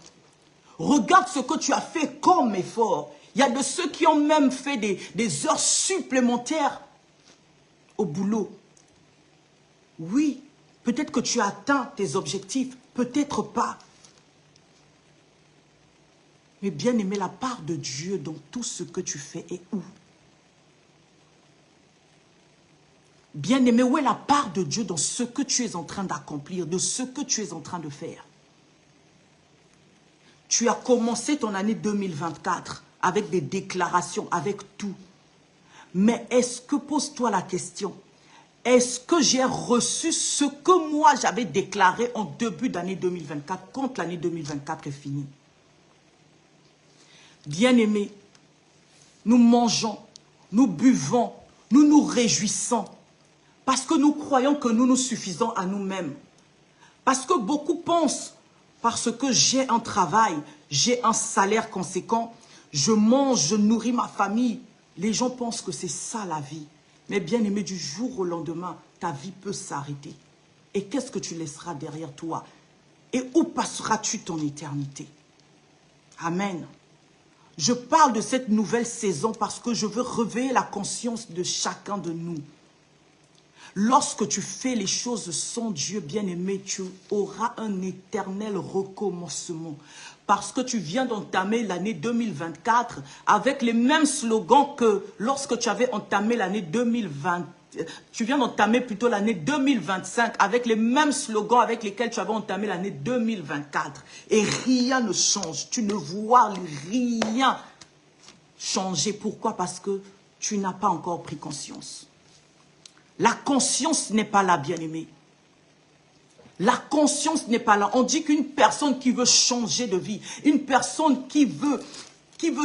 Regarde ce que tu as fait comme effort. Il y a de ceux qui ont même fait des heures supplémentaires au boulot. Oui, peut-être que tu as atteint tes objectifs, peut-être pas. Mais bien aimé, la part de Dieu dans tout ce que tu fais est où? Bien aimé, où est la part de Dieu dans ce que tu es en train d'accomplir, de ce que tu es en train de faire? Tu as commencé ton année 2024 avec des déclarations, avec tout. Mais est-ce que, pose-toi la question, est-ce que j'ai reçu ce que moi j'avais déclaré en début d'année 2024 quand l'année 2024 est finie? Bien-aimés, nous mangeons, nous buvons, nous nous réjouissons parce que nous croyons que nous nous suffisons à nous-mêmes. Parce que beaucoup pensent, parce que j'ai un travail, j'ai un salaire conséquent, je mange, je nourris ma famille. Les gens pensent que c'est ça la vie. Mais bien aimé, du jour au lendemain, ta vie peut s'arrêter. Et qu'est-ce que tu laisseras derrière toi? Et où passeras-tu ton éternité? Amen. Je parle de cette nouvelle saison parce que je veux réveiller la conscience de chacun de nous. Lorsque tu fais les choses sans Dieu, bien-aimé, tu auras un éternel recommencement. Parce que tu viens d'entamer l'année 2024 avec les mêmes slogans que lorsque tu avais entamé l'année 2020. Tu viens d'entamer plutôt l'année 2025 avec les mêmes slogans avec lesquels tu avais entamé l'année 2024. Et rien ne change. Tu ne vois rien changer. Pourquoi? Parce que tu n'as pas encore pris conscience. La conscience n'est pas là, bien-aimé. La conscience n'est pas là. On dit qu'une personne qui veut changer de vie, une personne qui veut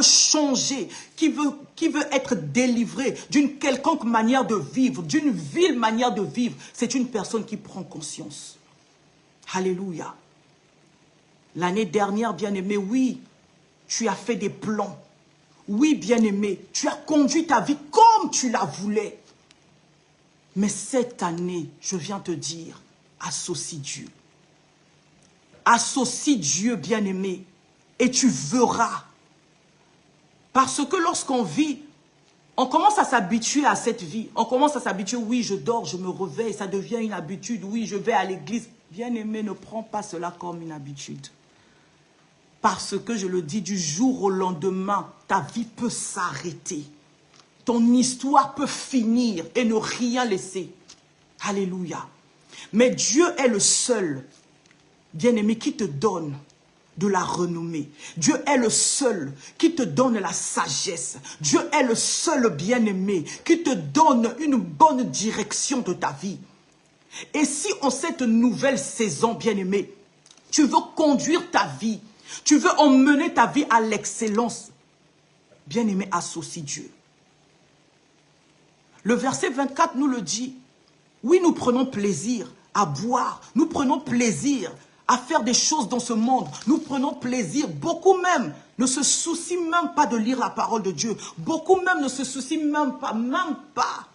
changer, qui veut être délivrée d'une quelconque manière de vivre, d'une vile manière de vivre, c'est une personne qui prend conscience. Alléluia. L'année dernière, bien-aimé, oui, tu as fait des plans. Oui, bien-aimé, tu as conduit ta vie comme tu la voulais. Mais cette année, je viens te dire, associe Dieu. Associe Dieu, bien-aimé, et tu verras. Parce que lorsqu'on vit, on commence à s'habituer à cette vie. On commence à s'habituer, oui, je dors, je me réveille, ça devient une habitude. Oui, je vais à l'église. Bien-aimé, ne prends pas cela comme une habitude. Parce que, je le dis, du jour au lendemain, ta vie peut s'arrêter. Ton histoire peut finir et ne rien laisser. Alléluia. Mais Dieu est le seul, bien-aimé, qui te donne de la renommée. Dieu est le seul qui te donne la sagesse. Dieu est le seul, bien-aimé, qui te donne une bonne direction de ta vie. Et si en cette nouvelle saison, bien-aimé, tu veux conduire ta vie, tu veux emmener ta vie à l'excellence, bien-aimé, associe Dieu. Le verset 24 nous le dit. Oui, nous prenons plaisir à boire. Nous prenons plaisir à faire des choses dans ce monde. Nous prenons plaisir. Beaucoup même ne se soucient même pas de lire la parole de Dieu. Beaucoup même ne se soucient même pas,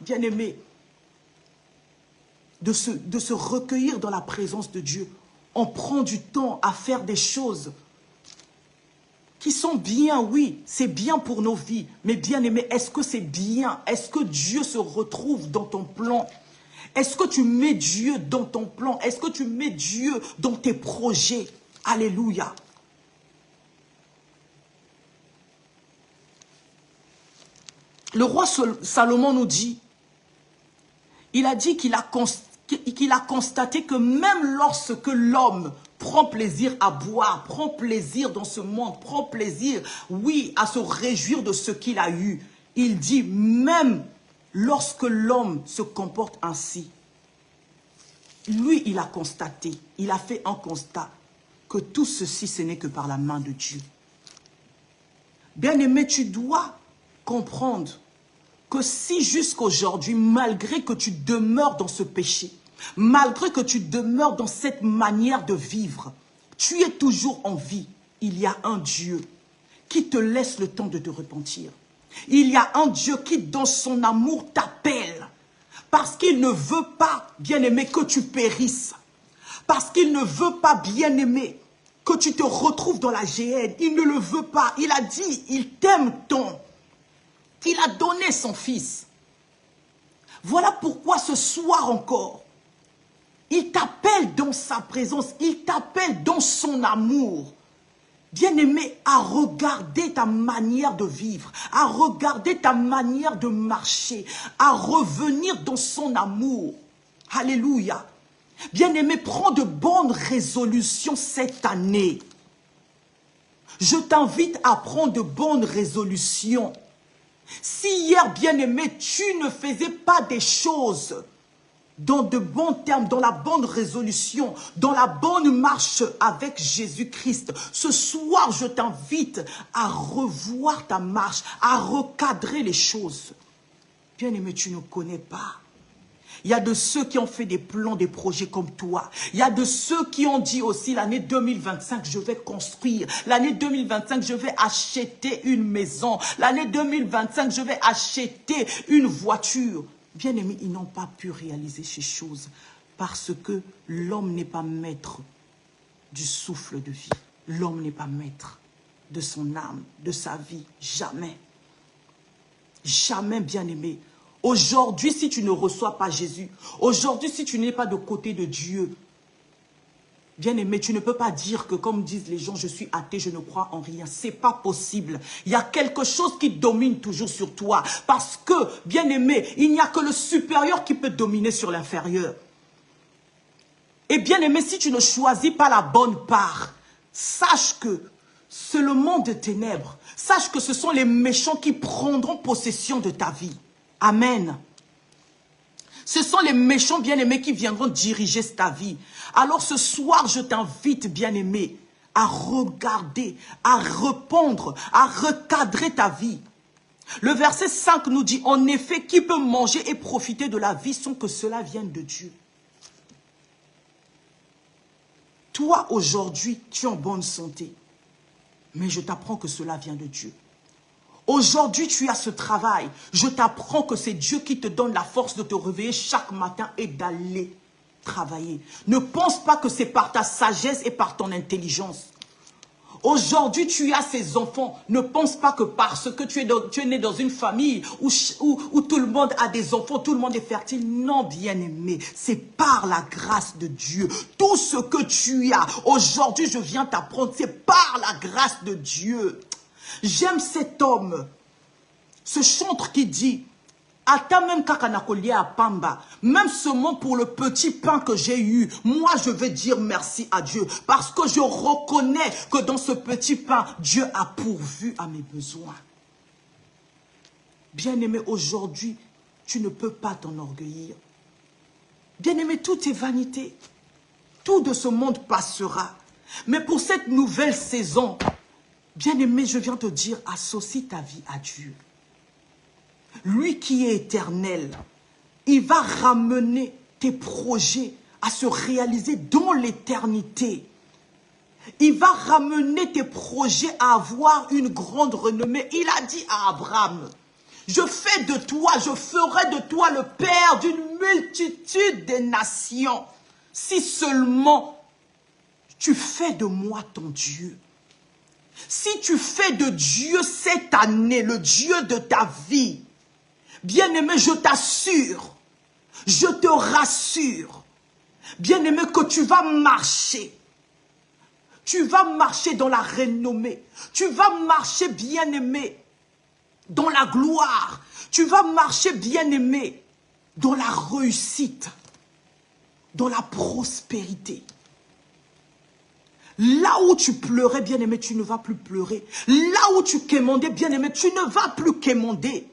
bien-aimés, de se recueillir dans la présence de Dieu. On prend du temps à faire des choses qui sont bien, oui, c'est bien pour nos vies. Mais bien aimé, est-ce que c'est bien? Est-ce que Dieu se retrouve dans ton plan? Est-ce que tu mets Dieu dans ton plan? Est-ce que tu mets Dieu dans tes projets? Alléluia. Le roi Salomon nous dit, il a dit qu'il a constaté que même lorsque l'homme prend plaisir à boire, prend plaisir dans ce monde, prend plaisir, oui, à se réjouir de ce qu'il a eu. Il dit, même lorsque l'homme se comporte ainsi, lui, il a constaté, il a fait un constat que tout ceci, ce n'est que par la main de Dieu. Bien-aimé, tu dois comprendre que si jusqu'aujourd'hui, malgré que tu demeures dans ce péché, malgré que tu demeures dans cette manière de vivre, tu es toujours en vie. Il y a un Dieu qui te laisse le temps de te repentir. Il y a un Dieu qui, dans son amour, t'appelle. Parce qu'il ne veut pas, bien-aimé, que tu périsses. Parce qu'il ne veut pas, bien-aimé, que tu te retrouves dans la géhenne. Il ne le veut pas. Il a dit, il t'aime tant qu'il a donné son fils. Voilà pourquoi ce soir encore, il t'appelle dans sa présence, il t'appelle dans son amour. Bien-aimé, à regarder ta manière de vivre, à regarder ta manière de marcher, à revenir dans son amour. Alléluia. Bien-aimé, prends de bonnes résolutions cette année. Je t'invite à prendre de bonnes résolutions. Si hier, bien-aimé, tu ne faisais pas des choses dans de bons termes, dans la bonne résolution, dans la bonne marche avec Jésus-Christ, ce soir, je t'invite à revoir ta marche, à recadrer les choses. Bien-aimé, tu ne connais pas. Il y a de ceux qui ont fait des plans, des projets comme toi. Il y a de ceux qui ont dit aussi l'année 2025, je vais construire. L'année 2025, je vais acheter une maison. L'année 2025, je vais acheter une voiture. Bien-aimés, ils n'ont pas pu réaliser ces choses parce que l'homme n'est pas maître du souffle de vie. L'homme n'est pas maître de son âme, de sa vie. Jamais. Jamais, bien-aimé. Aujourd'hui, si tu ne reçois pas Jésus, aujourd'hui, si tu n'es pas de côté de Dieu, bien-aimé, tu ne peux pas dire que, comme disent les gens, je suis athée, je ne crois en rien. C'est pas possible. Il y a quelque chose qui domine toujours sur toi. Parce que, bien-aimé, il n'y a que le supérieur qui peut dominer sur l'inférieur. Et bien-aimé, si tu ne choisis pas la bonne part, sache que c'est le monde de ténèbres. Sache que ce sont les méchants qui prendront possession de ta vie. Amen. Ce sont les méchants bien-aimés qui viendront diriger ta vie. Alors ce soir, je t'invite, bien-aimé, à regarder, à répondre, à recadrer ta vie. Le verset 5 nous dit, en effet, qui peut manger et profiter de la vie sans que cela vienne de Dieu? Toi, aujourd'hui, tu es en bonne santé. Mais je t'apprends que cela vient de Dieu. Aujourd'hui, tu as ce travail. Je t'apprends que c'est Dieu qui te donne la force de te réveiller chaque matin et d'aller travailler. Ne pense pas que c'est par ta sagesse et par ton intelligence. Aujourd'hui, tu as ces enfants. Ne pense pas que parce que tu es né dans une famille où tout le monde a des enfants, tout le monde est fertile. Non, bien-aimé, c'est par la grâce de Dieu. Tout ce que tu as, aujourd'hui, je viens t'apprendre, c'est par la grâce de Dieu. J'aime cet homme, ce chantre qui dit, Ata même kakanakolia à Pamba, même seulement pour le petit pain que j'ai eu, moi je vais dire merci à Dieu, parce que je reconnais que dans ce petit pain, Dieu a pourvu à mes besoins. Bien-aimé, aujourd'hui, tu ne peux pas t'enorgueillir. Bien-aimé, tout est vanité. Tout de ce monde passera. Mais pour cette nouvelle saison, bien-aimé, je viens te dire, associe ta vie à Dieu. Lui qui est éternel, il va ramener tes projets à se réaliser dans l'éternité. Il va ramener tes projets à avoir une grande renommée. Il a dit à Abraham, je fais de toi, je ferai de toi le père d'une multitude des nations. Si seulement tu fais de moi ton Dieu. Si tu fais de Dieu cette année, le Dieu de ta vie, bien-aimé, je t'assure, je te rassure, bien-aimé, que tu vas marcher. Tu vas marcher dans la renommée. Tu vas marcher, bien-aimé, dans la gloire. Tu vas marcher, bien-aimé, dans la réussite, dans la prospérité. Là où tu pleurais, bien-aimé, tu ne vas plus pleurer. Là où tu quémandais, bien-aimé, tu ne vas plus quémander.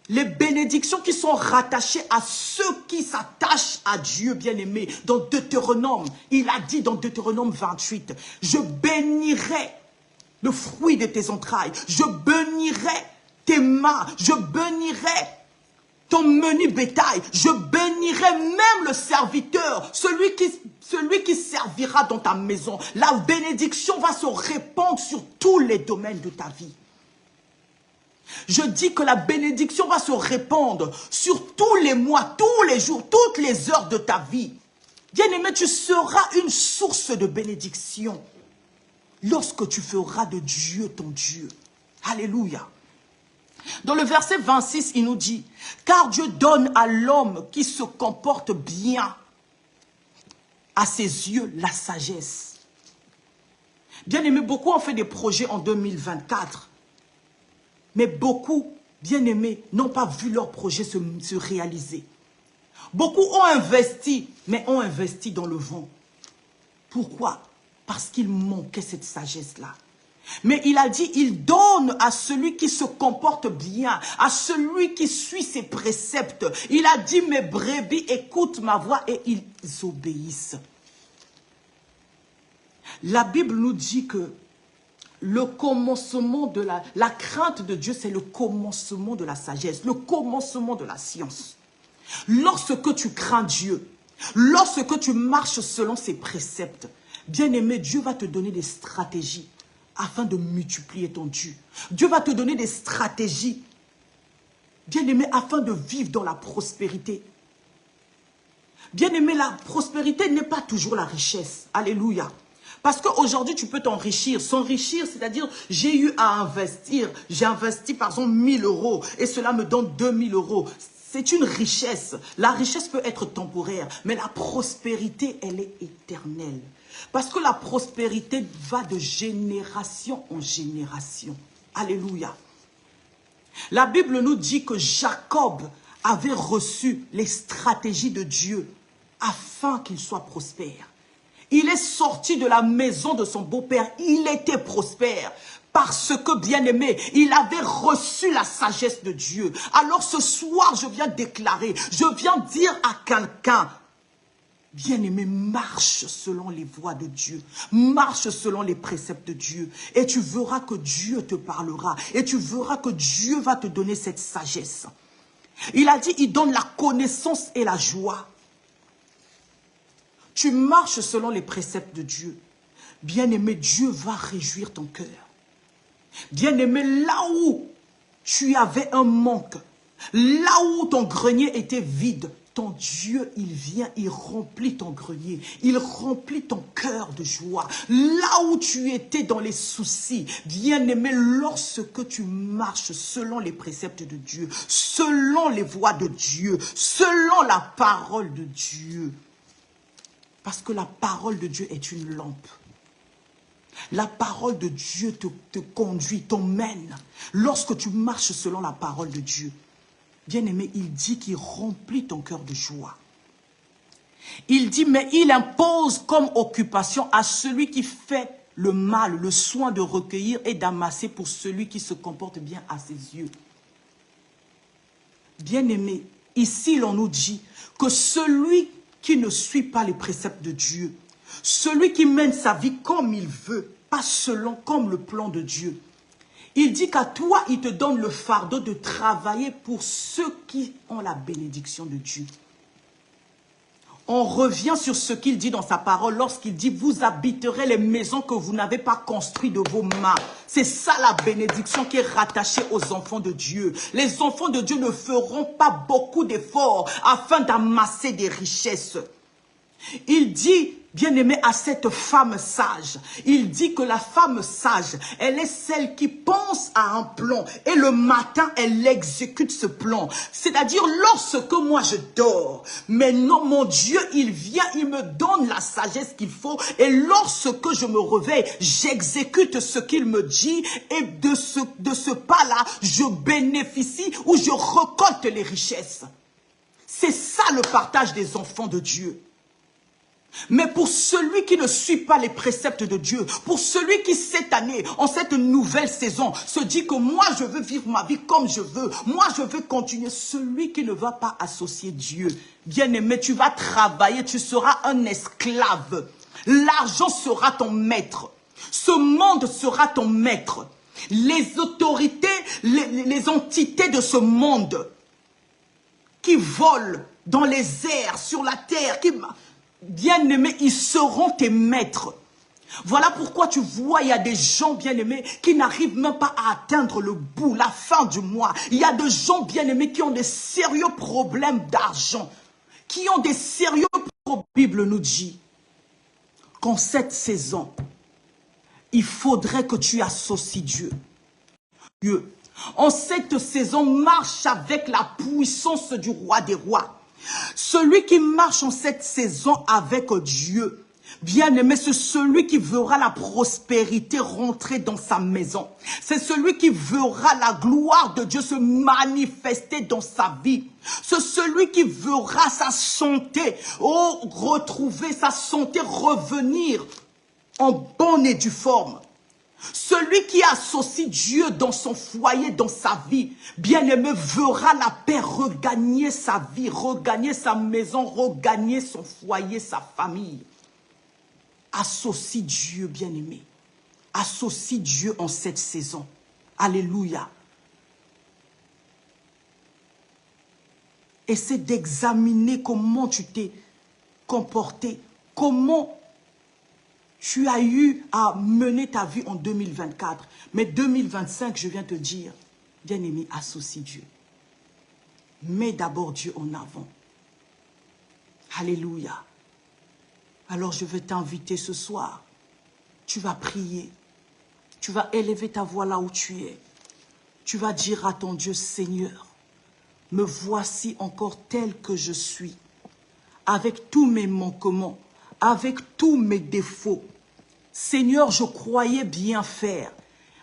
Les bénédictions qui sont rattachées à ceux qui s'attachent à Dieu, bien-aimé. Dans Deutéronome, il a dit dans Deutéronome 28, « Je bénirai le fruit de tes entrailles. Je bénirai tes mains. Je bénirai ton menu bétail. Je bénirai même le serviteur, celui qui servira dans ta maison. » La bénédiction va se répandre sur tous les domaines de ta vie. Je dis que la bénédiction va se répandre sur tous les mois, tous les jours, toutes les heures de ta vie. Bien-aimé, tu seras une source de bénédiction lorsque tu feras de Dieu ton Dieu. Alléluia. Dans le verset 26, il nous dit, « Car Dieu donne à l'homme qui se comporte bien à ses yeux la sagesse. » Bien-aimé, beaucoup ont fait des projets en 2024. Mais beaucoup, bien-aimés, n'ont pas vu leur projet se réaliser. Beaucoup ont investi, mais ont investi dans le vent. Pourquoi? Parce qu'il manquait cette sagesse-là. Mais il a dit, il donne à celui qui se comporte bien, à celui qui suit ses préceptes. Il a dit, mes brebis écoutent ma voix et ils obéissent. La Bible nous dit que le commencement de la crainte de Dieu, c'est le commencement de la sagesse, le commencement de la science. Lorsque tu crains Dieu, lorsque tu marches selon ses préceptes, bien-aimé, Dieu va te donner des stratégies afin de multiplier ton Dieu. Dieu va te donner des stratégies, bien-aimé, afin de vivre dans la prospérité. Bien-aimé, la prospérité n'est pas toujours la richesse. Alléluia. Parce qu'aujourd'hui, tu peux t'enrichir. S'enrichir, c'est-à-dire, j'ai eu à investir. J'ai investi, par exemple, 1000 euros et cela me donne 2000 euros. C'est une richesse. La richesse peut être temporaire, mais la prospérité, elle est éternelle. Parce que la prospérité va de génération en génération. Alléluia. La Bible nous dit que Jacob avait reçu les stratégies de Dieu afin qu'il soit prospère. Il est sorti de la maison de son beau-père. Il était prospère. Parce que, bien-aimé, il avait reçu la sagesse de Dieu. Alors ce soir, je viens déclarer, je viens dire à quelqu'un, bien-aimé, marche selon les voies de Dieu. Marche selon les préceptes de Dieu. Et tu verras que Dieu te parlera. Et tu verras que Dieu va te donner cette sagesse. Il a dit, il donne la connaissance et la joie. Tu marches selon les préceptes de Dieu. Bien-aimé, Dieu va réjouir ton cœur. Bien-aimé, là où tu avais un manque, là où ton grenier était vide, ton Dieu, il vient, il remplit ton grenier, il remplit ton cœur de joie. Là où tu étais dans les soucis, bien-aimé, lorsque tu marches selon les préceptes de Dieu, selon les voies de Dieu, selon la parole de Dieu, parce que la parole de Dieu est une lampe. La parole de Dieu te conduit, t'emmène. Lorsque tu marches selon la parole de Dieu, bien-aimé, il dit qu'il remplit ton cœur de joie. Il dit, mais il impose comme occupation à celui qui fait le mal, le soin de recueillir et d'amasser pour celui qui se comporte bien à ses yeux. Bien-aimé, ici l'on nous dit que celui qui ne suit pas les préceptes de Dieu, celui qui mène sa vie comme il veut, pas selon comme le plan de Dieu. Il dit qu'à toi, il te donne le fardeau de travailler pour ceux qui ont la bénédiction de Dieu. On revient sur ce qu'il dit dans sa parole lorsqu'il dit « Vous habiterez les maisons que vous n'avez pas construites de vos mains ». C'est ça la bénédiction qui est rattachée aux enfants de Dieu. Les enfants de Dieu ne feront pas beaucoup d'efforts afin d'amasser des richesses. Il dit, bien-aimé, à cette femme sage, il dit que la femme sage, elle est celle qui pense à un plan et le matin, elle exécute ce plan. C'est-à-dire, lorsque moi je dors, mais non, mon Dieu, il vient, il me donne la sagesse qu'il faut et lorsque je me réveille, j'exécute ce qu'il me dit et de ce pas-là, je bénéficie ou je récolte les richesses. C'est ça le partage des enfants de Dieu. Mais pour celui qui ne suit pas les préceptes de Dieu, pour celui qui cette année, en cette nouvelle saison, se dit que moi je veux vivre ma vie comme je veux, moi je veux continuer, celui qui ne va pas associer Dieu, bien-aimé, tu vas travailler, tu seras un esclave. L'argent sera ton maître, ce monde sera ton maître. Les autorités, les entités de ce monde qui volent dans les airs, sur la terre, bien-aimés, ils seront tes maîtres. Voilà pourquoi tu vois, il y a des gens bien-aimés qui n'arrivent même pas à atteindre le bout, la fin du mois. Il y a des gens bien-aimés qui ont des sérieux problèmes d'argent, qui ont des sérieux problèmes. La Bible nous dit qu'en cette saison, il faudrait que tu associes Dieu. En cette saison, marche avec la puissance du roi des rois. Celui qui marche en cette saison avec Dieu, bien-aimé, c'est celui qui verra la prospérité rentrer dans sa maison. C'est celui qui verra la gloire de Dieu se manifester dans sa vie. C'est celui qui verra sa santé, retrouver sa santé, revenir en bonne et due forme. Celui qui associe Dieu dans son foyer, dans sa vie, bien-aimé, verra la paix regagner sa vie, regagner sa maison, regagner son foyer, sa famille. Associe Dieu, bien-aimé. Associe Dieu en cette saison. Alléluia. Essaie d'examiner comment tu t'es comporté, comment tu as eu à mener ta vie en 2024. Mais 2025, je viens te dire, bien-aimé, associe Dieu. Mets d'abord Dieu en avant. Alléluia. Alors je vais t'inviter ce soir Tu vas prier. Tu vas élever ta voix là où tu es. Tu vas dire à ton Dieu, Seigneur, me voici encore tel que je suis, avec tous mes manquements, avec tous mes défauts. Seigneur, je croyais bien faire,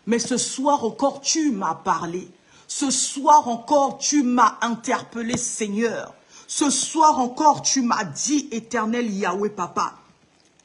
mais ce soir encore tu m'as parlé. Ce soir encore tu m'as interpellé, Seigneur. Ce soir encore tu m'as dit, Éternel Yahweh Papa,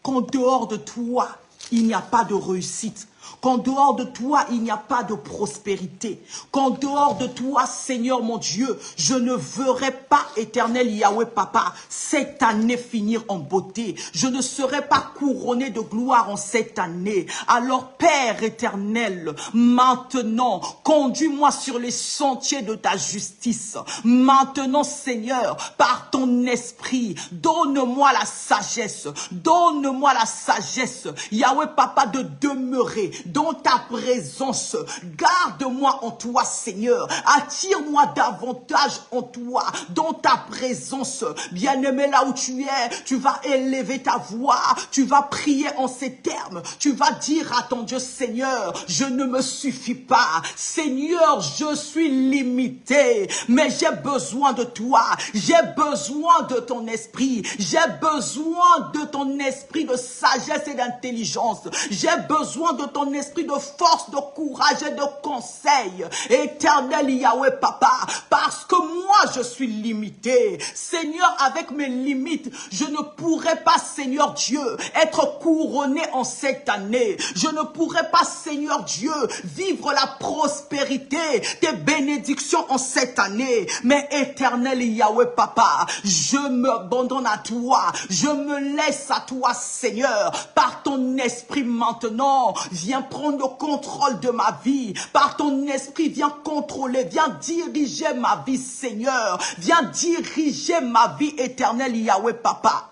qu'en dehors de toi, il n'y a pas de réussite. Qu'en dehors de toi, il n'y a pas de prospérité. Qu'en dehors de toi, Seigneur mon Dieu, je ne verrai pas, Éternel Yahweh Papa, cette année finir en beauté. Je ne serai pas couronné de gloire en cette année. Alors, Père éternel, maintenant, conduis-moi sur les sentiers de ta justice. Maintenant, Seigneur, par ton esprit, donne-moi la sagesse. Donne-moi la sagesse, Yahweh Papa, de demeurer dans ta présence. Garde-moi en toi, Seigneur. Attire-moi davantage en toi, dans ta présence. Bien-aimé, là où tu es, tu vas élever ta voix. Tu vas prier en ces termes. Tu vas dire à ton Dieu, Seigneur, je ne me suffis pas. Seigneur, je suis limité, mais j'ai besoin de toi. J'ai besoin de ton esprit. J'ai besoin de ton esprit de sagesse et d'intelligence. J'ai besoin de ton esprit de force, de courage et de conseil. Éternel Yahweh Papa, parce que moi je suis limité. Seigneur, avec mes limites, je ne pourrai pas, Seigneur Dieu, être couronné en cette année. Je ne pourrai pas, Seigneur Dieu, vivre la prospérité, tes bénédictions en cette année. Mais éternel Yahweh Papa, je m'abandonne à toi. Je me laisse à toi, Seigneur. Par ton esprit maintenant, viens prendre le contrôle de ma vie. Par ton esprit, viens contrôler, viens diriger ma vie, Seigneur. Viens diriger ma vie, éternelle Yahweh Papa.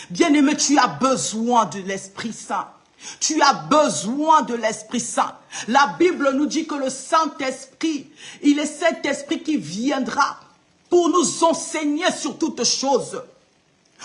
Bien-aimé, tu as besoin de l'Esprit Saint. Tu as besoin de l'Esprit Saint. La Bible nous dit que le Saint-Esprit, il est cet esprit qui viendra pour nous enseigner sur toutes choses.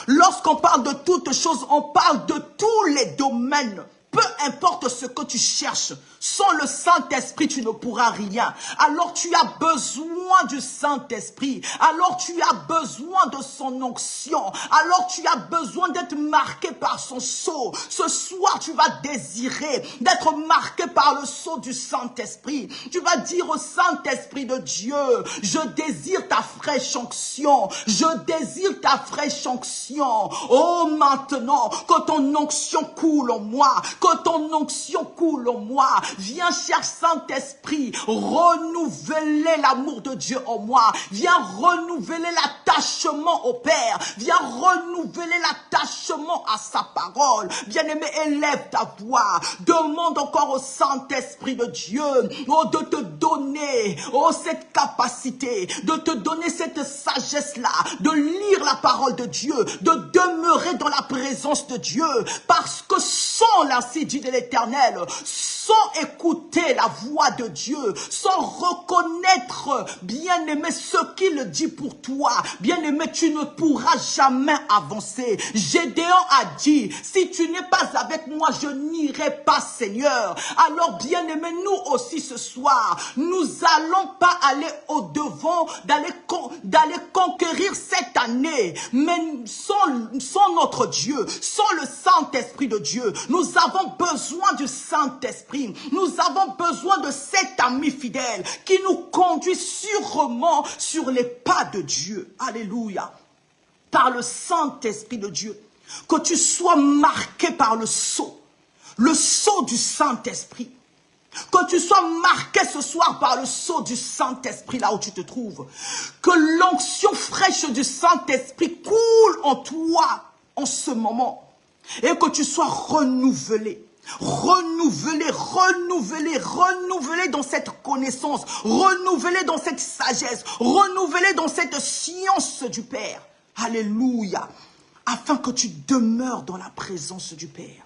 Lorsqu'on parle de toutes choses, on parle de tous les domaines. Peu importe ce que tu cherches, sans le Saint-Esprit, tu ne pourras rien. Alors tu as besoin du Saint-Esprit. Alors tu as besoin de son onction. Alors tu as besoin d'être marqué par son sceau. Ce soir, tu vas désirer d'être marqué par le sceau du Saint-Esprit. Tu vas dire au Saint-Esprit de Dieu, je désire ta fraîche onction. Je désire ta fraîche onction. Oh, maintenant, que ton onction coule en moi. Que ton onction coule en moi. Viens, cher Saint-Esprit, renouveler l'amour de Dieu en moi. Viens renouveler l'attachement au Père. Viens renouveler l'attachement à sa parole. Bien-aimé, élève ta voix. Demande encore au Saint-Esprit de Dieu de te donner cette capacité, de te donner cette sagesse-là, de lire la parole de Dieu, de demeurer dans la présence de Dieu. Parce que sans l'ainsi dit de l'Éternel, sans écouter la voix de Dieu, sans reconnaître, bien-aimé, ce qu'il dit pour toi, bien-aimé, tu ne pourras jamais avancer. Gédéon a dit, si tu n'es pas avec moi, je n'irai pas, Seigneur. Alors, bien-aimé, nous aussi ce soir, nous allons pas aller au-devant, d'aller conquérir cette année, mais sans notre Dieu, sans le Saint-Esprit de Dieu. Nous avons besoin du Saint-Esprit. Nous avons besoin de cet ami fidèle qui nous conduit sûrement sur les pas de Dieu. Alléluia. Par le Saint-Esprit de Dieu. Que tu sois marqué par le sceau du Saint-Esprit. Que tu sois marqué ce soir par le sceau du Saint-Esprit là où tu te trouves. Que l'onction fraîche du Saint-Esprit coule en toi en ce moment. Et que tu sois renouvelé. Renouvelé dans cette connaissance, renouvelé dans cette sagesse, renouvelé dans cette science du Père. Alléluia. Afin que tu demeures dans la présence du Père.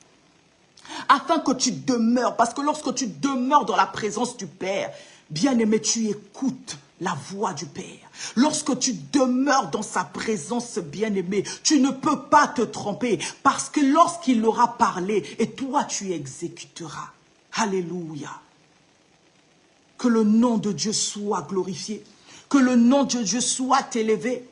Afin que tu demeures, parce que lorsque tu demeures dans la présence du Père, bien-aimé, tu écoutes la voix du Père. Lorsque tu demeures dans sa présence, bien-aimé, tu ne peux pas te tromper parce que lorsqu'il aura parlé, et toi tu exécuteras. Alléluia. Que le nom de Dieu soit glorifié. Que le nom de Dieu soit élevé.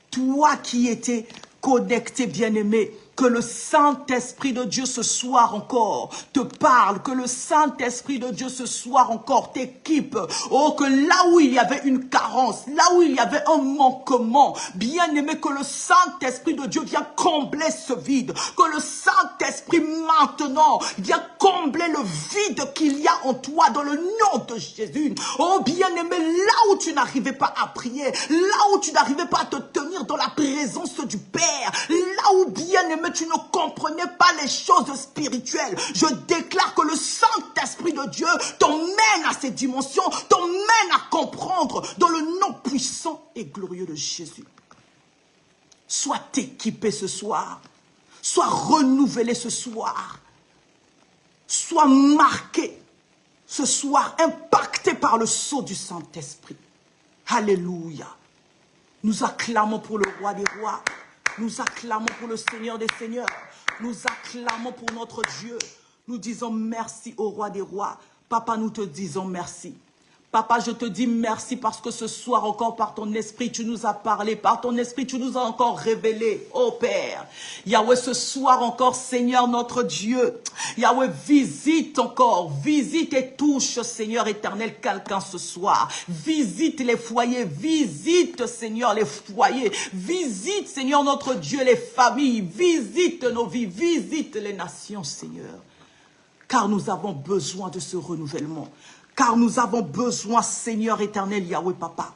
Toi qui étais connecté, bien-aimé, que le Saint-Esprit de Dieu ce soir encore te parle, que le Saint-Esprit de Dieu ce soir encore t'équipe. Oh, que là où il y avait une carence, là où il y avait un manquement, bien-aimé, que le Saint-Esprit de Dieu vient combler ce vide. Que le Saint-Esprit maintenant vient combler le vide qu'il y a en toi dans le nom de Jésus. Oh, bien-aimé, là où tu n'arrivais pas à prier, là où tu n'arrivais pas à te tenir dans la présence du Père, là où, bien-aimé, tu ne comprenais pas les choses spirituelles, je déclare que le Saint-Esprit de Dieu t'emmène à ces dimensions, t'emmène à comprendre dans le nom puissant et glorieux de Jésus. Sois équipé ce soir, sois renouvelé ce soir, sois marqué ce soir, impacté par le sceau du Saint-Esprit. Alléluia. Nous acclamons pour le roi des rois. Nous acclamons pour le Seigneur des seigneurs. Nous acclamons pour notre Dieu. Nous disons merci au roi des rois. Papa, nous te disons merci. Papa, je te dis merci parce que ce soir encore par ton esprit, tu nous as parlé. Par ton esprit, tu nous as encore révélé. Oh Père, Yahweh, ce soir encore, Seigneur notre Dieu. Yahweh, visite encore. Visite et touche, Seigneur éternel, quelqu'un ce soir. Visite les foyers. Visite, Seigneur, les foyers. Visite, Seigneur notre Dieu, les familles. Visite nos vies. Visite les nations, Seigneur. Car nous avons besoin de ce renouvellement. Car nous avons besoin, Seigneur éternel, Yahweh Papa,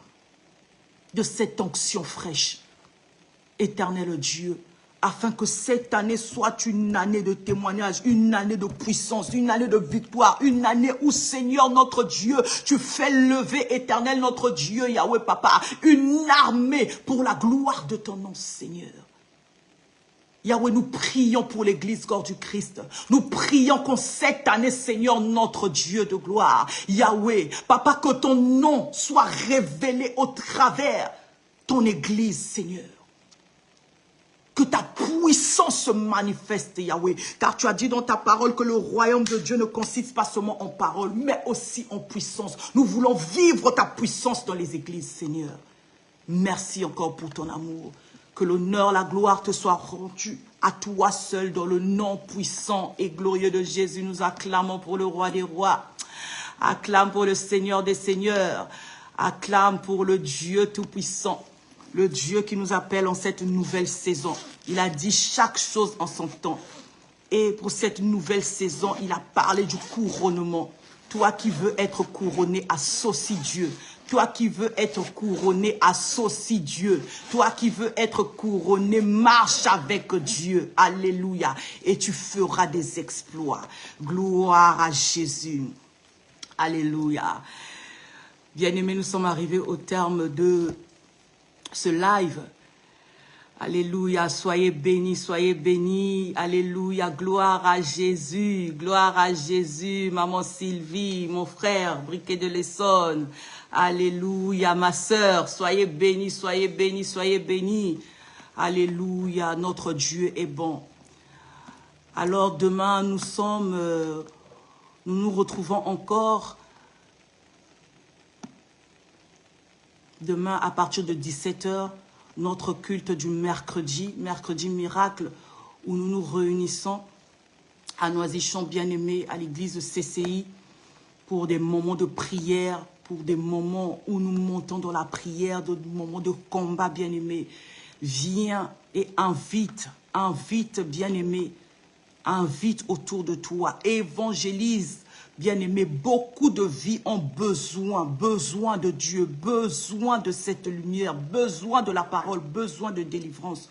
de cette onction fraîche, éternel Dieu, afin que cette année soit une année de témoignage, une année de puissance, une année de victoire, une année où, Seigneur notre Dieu, tu fais lever, éternel notre Dieu, Yahweh Papa, une armée pour la gloire de ton nom, Seigneur. Yahweh, nous prions pour l'église corps du Christ. Nous prions qu'en cette année, Seigneur, notre Dieu de gloire, Yahweh, Papa, que ton nom soit révélé au travers ton église, Seigneur. Que ta puissance se manifeste, Yahweh. Car tu as dit dans ta parole que le royaume de Dieu ne consiste pas seulement en parole, mais aussi en puissance. Nous voulons vivre ta puissance dans les églises, Seigneur. Merci encore pour ton amour. Que l'honneur, la gloire te soit rendue à toi seul dans le nom puissant et glorieux de Jésus. Nous acclamons pour le roi des rois. Acclame pour le Seigneur des seigneurs. Acclame pour le Dieu tout-puissant. Le Dieu qui nous appelle en cette nouvelle saison. Il a dit chaque chose en son temps. Et pour cette nouvelle saison, il a parlé du couronnement. Toi qui veux être couronné, associe Dieu. Toi qui veux être couronné, associe Dieu. Toi qui veux être couronné, marche avec Dieu. Alléluia. Et tu feras des exploits. Gloire à Jésus. Alléluia. Bien-aimés, nous sommes arrivés au terme de ce live. Alléluia, soyez bénis, soyez bénis. Alléluia, gloire à Jésus, gloire à Jésus. Maman Sylvie, mon frère, Briquet de l'Essonne. Alléluia, ma sœur, soyez bénis, soyez bénis, soyez bénis. Alléluia, notre Dieu est bon. Alors demain, nous nous retrouvons encore. Demain, à partir de 17 h, notre culte du mercredi miracle, où nous nous réunissons à Noisy-Champ, bien-aimé, à l'église de CCI, pour des moments de prière, pour des moments où nous montons dans la prière, des moments de combat, bien-aimé. Viens et invite, bien-aimé, invite autour de toi, évangélise. Bien-aimé, beaucoup de vies ont besoin de Dieu, besoin de cette lumière, besoin de la parole, besoin de délivrance.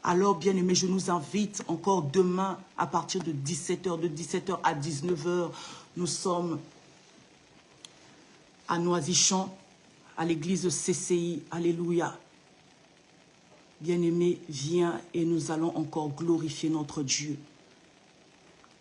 Alors, bien-aimé, je nous invite encore demain à partir de 17 h, de 17 h à 19 h. Nous sommes à Noisy-Champ, à l'église de CCI. Alléluia. Bien-aimé, viens et nous allons encore glorifier notre Dieu.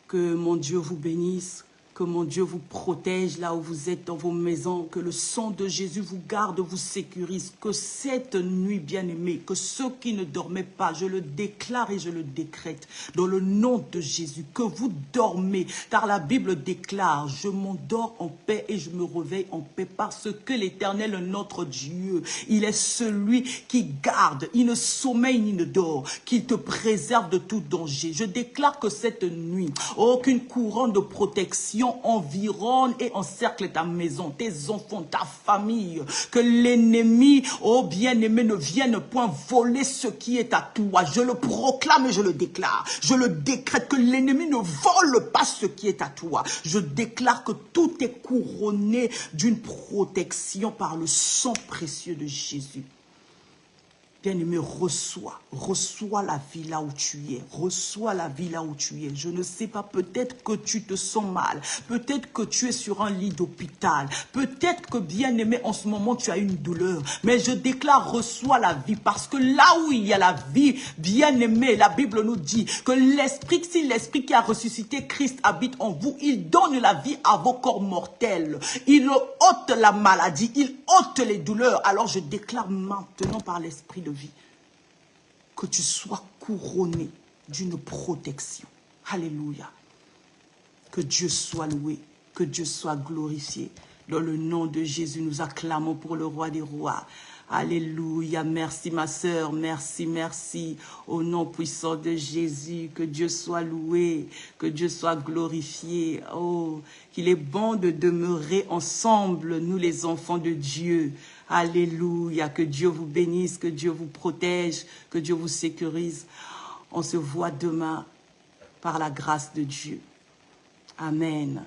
Que mon Dieu vous bénisse. Que mon Dieu vous protège là où vous êtes dans vos maisons. Que le sang de Jésus vous garde, vous sécurise. Que cette nuit, bien-aimés, que ceux qui ne dormaient pas, je le déclare et je le décrète dans le nom de Jésus. Que vous dormez, car la Bible déclare, je m'endors en paix et je me réveille en paix parce que l'Éternel, notre Dieu, il est celui qui garde. Il ne sommeille ni ne dort, qu'il te préserve de tout danger. Je déclare que cette nuit, aucune couronne de protection environne et encercle ta maison, tes enfants, ta famille. Que l'ennemi, oh bien-aimé, ne vienne point voler ce qui est à toi. Je le proclame et je le déclare. Je le décrète que l'ennemi ne vole pas ce qui est à toi. Je déclare que tout est couronné d'une protection par le sang précieux de Jésus. Bien-aimé, reçois la vie là où tu es. Reçois la vie là où tu es. Je ne sais pas, peut-être que tu te sens mal. Peut-être que tu es sur un lit d'hôpital. Peut-être que, bien-aimé, en ce moment, tu as une douleur. Mais je déclare, reçois la vie. Parce que là où il y a la vie, bien-aimé, la Bible nous dit que l'Esprit, si l'Esprit qui a ressuscité Christ habite en vous, il donne la vie à vos corps mortels. Il ôte la maladie. Il ôte les douleurs. Alors je déclare maintenant par l'Esprit de vie que tu sois couronné d'une protection. Alléluia. Que Dieu soit loué, que Dieu soit glorifié. Dans le nom de Jésus, nous acclamons pour le roi des rois. Alléluia, merci ma sœur, merci, merci. Au nom puissant de Jésus, que Dieu soit loué, que Dieu soit glorifié. Oh, qu'il est bon de demeurer ensemble, nous les enfants de Dieu. Alléluia, que Dieu vous bénisse, que Dieu vous protège, que Dieu vous sécurise. On se voit demain par la grâce de Dieu. Amen.